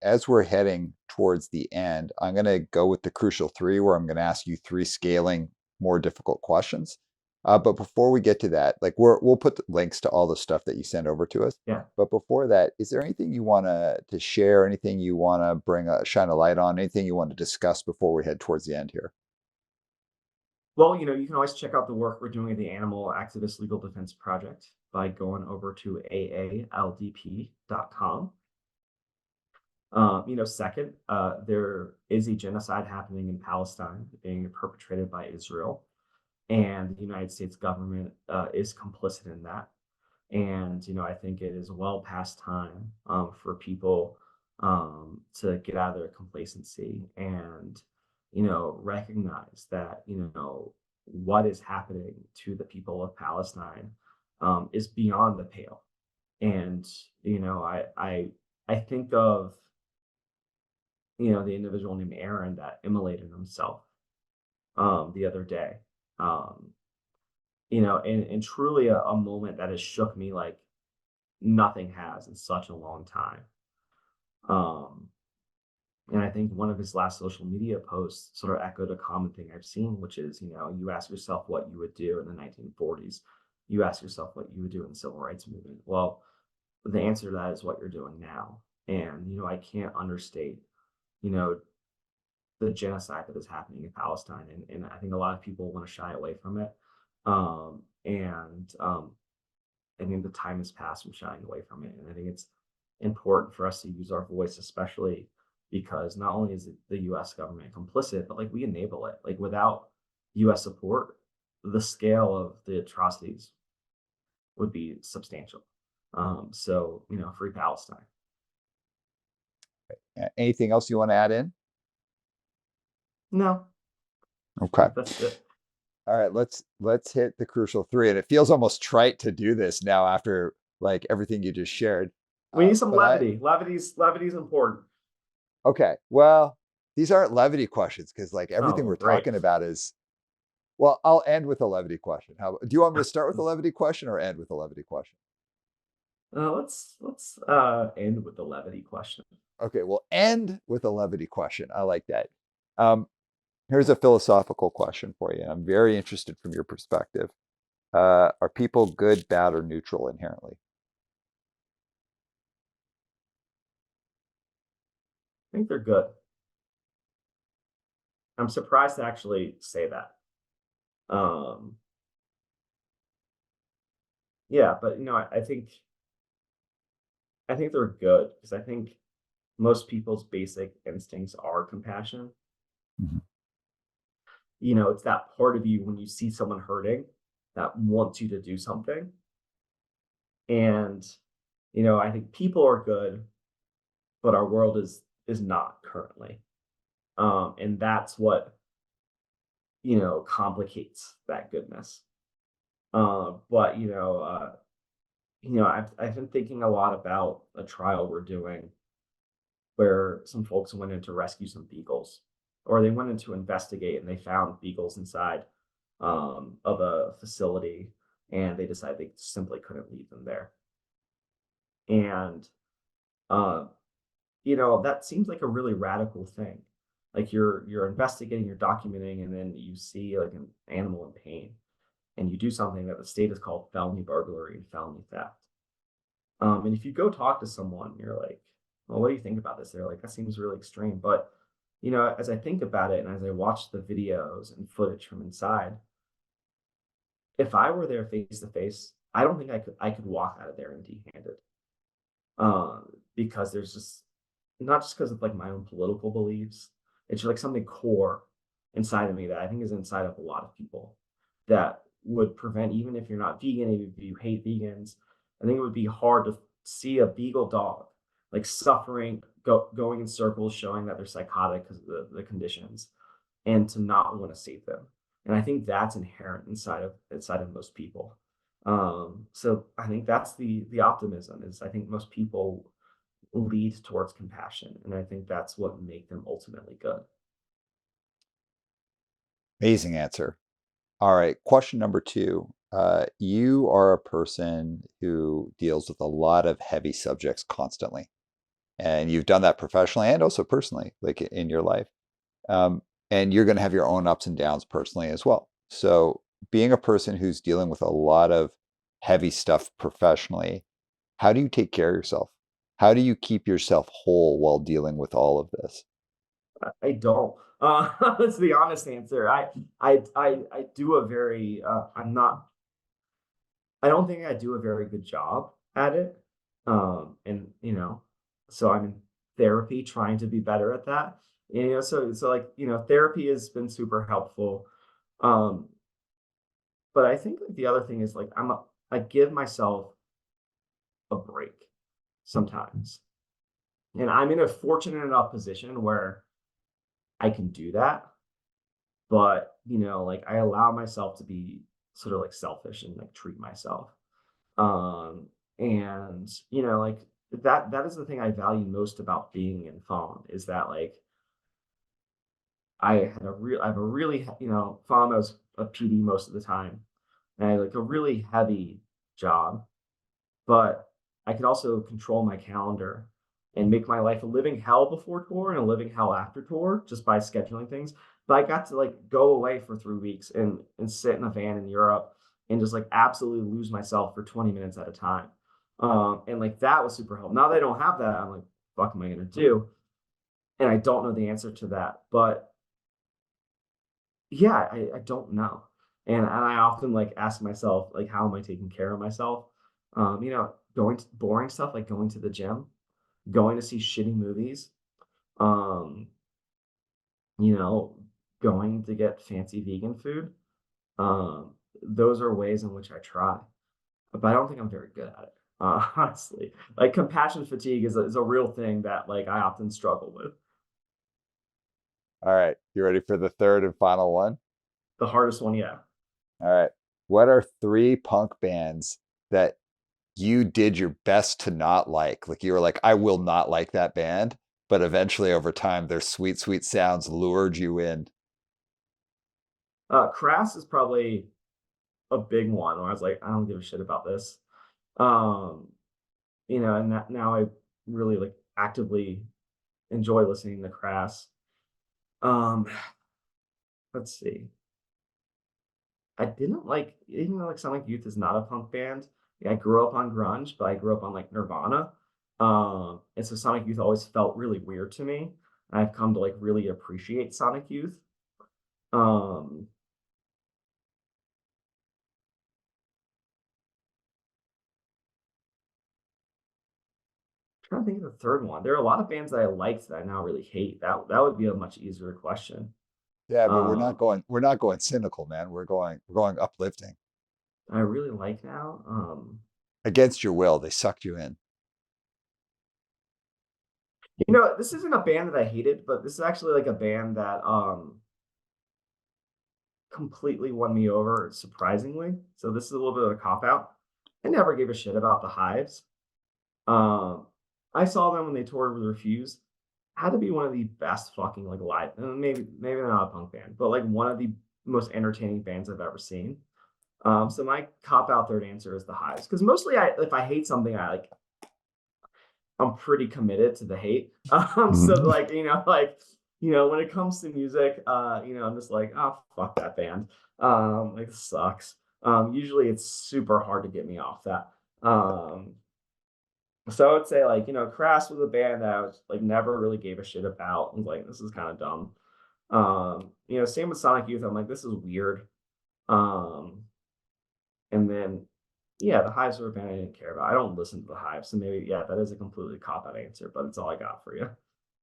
As we're heading towards the end, I'm going to go with the crucial three, where I'm going to ask you three scaling, more difficult questions. But before we get to that, like we'll put the links to all the stuff that you send over to us. Yeah. But before that, is there anything you want to share? Anything you want to shine a light on? Anything you want to discuss before we head towards the end here? Well, you can always check out the work we're doing at the Animal Activist Legal Defense Project by going over to aaldp.com. Second, there is a genocide happening in Palestine being perpetrated by Israel, and the United States government is complicit in that. And, I think it is well past time for people to get out of their complacency and, recognize that, what is happening to the people of Palestine is beyond the pale. And, I think of, the individual named Aaron that immolated himself the other day. Um, and truly a moment that has shook me like nothing has in such a long time. Um, and I think one of his last social media posts sort of echoed a common thing I've seen, which is, you ask yourself what you would do in the 1940s. You ask yourself what you would do in the civil rights movement. Well, the answer to that is what you're doing now. And, I can't understate, you know, the genocide that is happening in Palestine. And I think a lot of people want to shy away from it. And I think the time has passed from shying away from it. And I think it's important for us to use our voice, especially because not only is the US government complicit, but like we enable it. Like without US support, the scale of the atrocities would be substantial. So, free Palestine. Anything else you want to add in? No, I Okay. think that's it. All right, let's hit the crucial three. And it feels almost trite to do this now after like everything you just shared. We need some But levity. Levity's important. okay, well, these aren't levity questions because like everything Oh, we're great. talking about is, well, I'll end with a levity question. Do you want me to start with a levity question or end with a levity question? Let's end with the levity question. Okay, we'll end with a levity question. I like that. Um, Here's a philosophical question for you. I'm very interested from your perspective. Are people good, bad, or neutral inherently? I think they're good. I'm surprised to actually say that. Um, yeah, but I think they're good because I think most people's basic instincts are compassion. Mhm. It's that part of you when you see someone hurting that wants you to do something. And, I think people are good, but our world is not currently. And that's what, complicates that goodness. But I've been thinking a lot about a trial we're doing where some folks went in to rescue some beagles, or they went in to investigate and they found beagles inside of a facility, and they decided they simply couldn't leave them there. And uh, that seems like a really radical thing. Like you're investigating, you're documenting, and then you see like an animal in pain, and you do something that the state has called felony burglary and felony theft. And if you go talk to someone, you're like, well, what do you think about this? They're like, that seems really extreme. But, as I think about it and as I watch the videos and footage from inside, if I were there face to face, I don't think I could walk out of there empty handed. Because there's just not just because of like my own political beliefs, it's like something core inside of me that I think is inside of a lot of people that would prevent, even if you're not vegan, even if you hate vegans, I think it would be hard to see a beagle dog like suffering, going in circles, showing that they're psychotic because of the conditions, and to not want to save them. And I think that's inherent inside of most people. So I think that's the optimism is I think most people lead towards compassion, and I think that's what make them ultimately good. Amazing answer. All right, question number two. You are a person who deals with a lot of heavy subjects constantly, and you've done that professionally and also personally, like in your life. Um, and you're going to have your own ups and downs personally as well. So, being a person who's dealing with a lot of heavy stuff professionally, how do you take care of yourself? How do you keep yourself whole while dealing with all of this? I don't. That's the honest answer. I do a very I'm not I don't think I do a very good job at it. And so I'm in therapy trying to be better at that. So like, therapy has been super helpful. Um, but I think like the other thing is like I give myself a break sometimes. And I'm in a fortunate enough position where I can do that. But, like I allow myself to be sort of like selfish and like treat myself. Um, and like that is the thing I value most about being in phone is that like I have a really phone I was a PD most of the time. And I had like a really heavy job, but I could also control my calendar and make my life a living hell before tour and a living hell after tour just by scheduling things. But I got to like go away for 3 weeks and sit in a van in Europe and just like absolutely lose myself for 20 minutes at a time. And like that was super helpful. Now that I don't have that, I'm like, fuck am I gonna do? And I don't know the answer to that. But yeah, I don't know. And I often like ask myself, like, how am I taking care of myself? Going to boring stuff like going to the gym, going to see shitty movies, um, you know, going to get fancy vegan food. Those are ways in which I try, but I don't think I'm very good at it. Honestly, like compassion fatigue is a real thing that like I often struggle with. All right, you ready for the third and final one? The hardest one, yeah. All right. What are three punk bands that you did your best to not like? Like you were like, I will not like that band, but eventually over time, their sweet, sweet sounds lured you in. Crass is probably a big one where I was like, I don't give a shit about this. Um, and that now I really like actively enjoy listening to Crass. Um, let's see. I didn't like, even though like Sonic Youth is not a punk band. Like, I grew up on grunge, but I grew up on like Nirvana. And so Sonic Youth always felt really weird to me. And I've come to like really appreciate Sonic Youth. Um, Trying to think of the third one. There are a lot of bands that I liked that I now really hate. That would be a much easier question. Yeah, but Um, we're not going cynical, man. We're going uplifting. I really like now. Against your will, they sucked you in. This isn't a band that I hated, but this is actually like a band that completely won me over surprisingly. So this is a little bit of a cop out. I never gave a shit about the Hives. Um, I saw them when they toured with Refuse. Had to be one of the best fucking like live. Maybe they're not a punk band, but like one of the most entertaining bands I've ever seen. So my cop out third answer is the Hives because mostly if I hate something, I'm pretty committed to the hate. So Mhm. like, when it comes to music, I'm just like, oh fuck that band. Like it sucks. Usually it's super hard to get me off that. So I would say like, Crass was a band that I was like never really gave a shit about. I was like, this is kind of dumb. Same with Sonic Youth. I'm like, this is weird. Um, and then yeah, the Hives were a band I didn't care about. I don't listen to the Hives, so maybe yeah, that is a completely cop out answer, but it's all I got for you.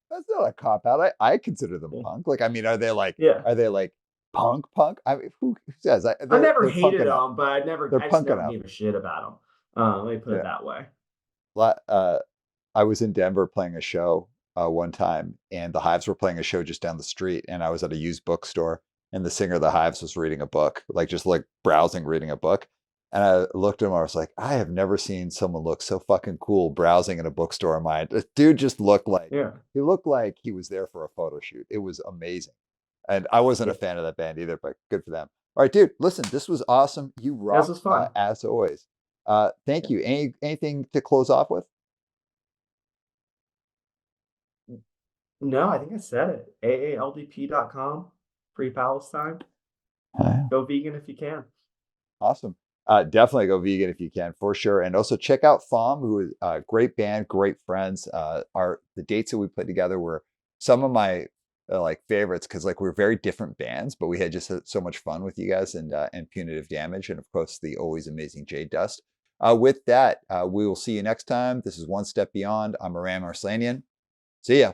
That's not a cop out. I consider them Yeah. punk. Like, I mean, Yeah. are they like Punk. I mean, who says? I never They're punk hated enough. them, but They're I just punk never enough. gave a shit about them. Let me put it Yeah. that way. Uh, I was in Denver playing a show one time, and the Hives were playing a show just down the street, and I was at a used bookstore, and the singer of the Hives was reading a book, like just like browsing, reading a book. And I looked at him, I was like, I have never seen someone look so fucking cool browsing in a bookstore of mine. This dude just Yeah. looked like he was there for a photo shoot. It was amazing. And I wasn't a Yeah. fan of that band either, but good for them. All right, dude, listen, this was awesome. You This rock was fun. as always. Thank you. Anything to close off with? No, I think I said it. AALDP.com. Free Palestine. Yeah. Go vegan if you can. Awesome. Definitely go vegan if you can, for sure. And also check out FOM, who is a great band, great friends. The dates that we put together were some of my like favorites because like we're very different bands, but we had just so much fun with you guys and Punitive Damage, and of course the always amazing Jade Dust. With that, we will see you next time. This is One Step Beyond. I'm Aram Arslanian. See ya.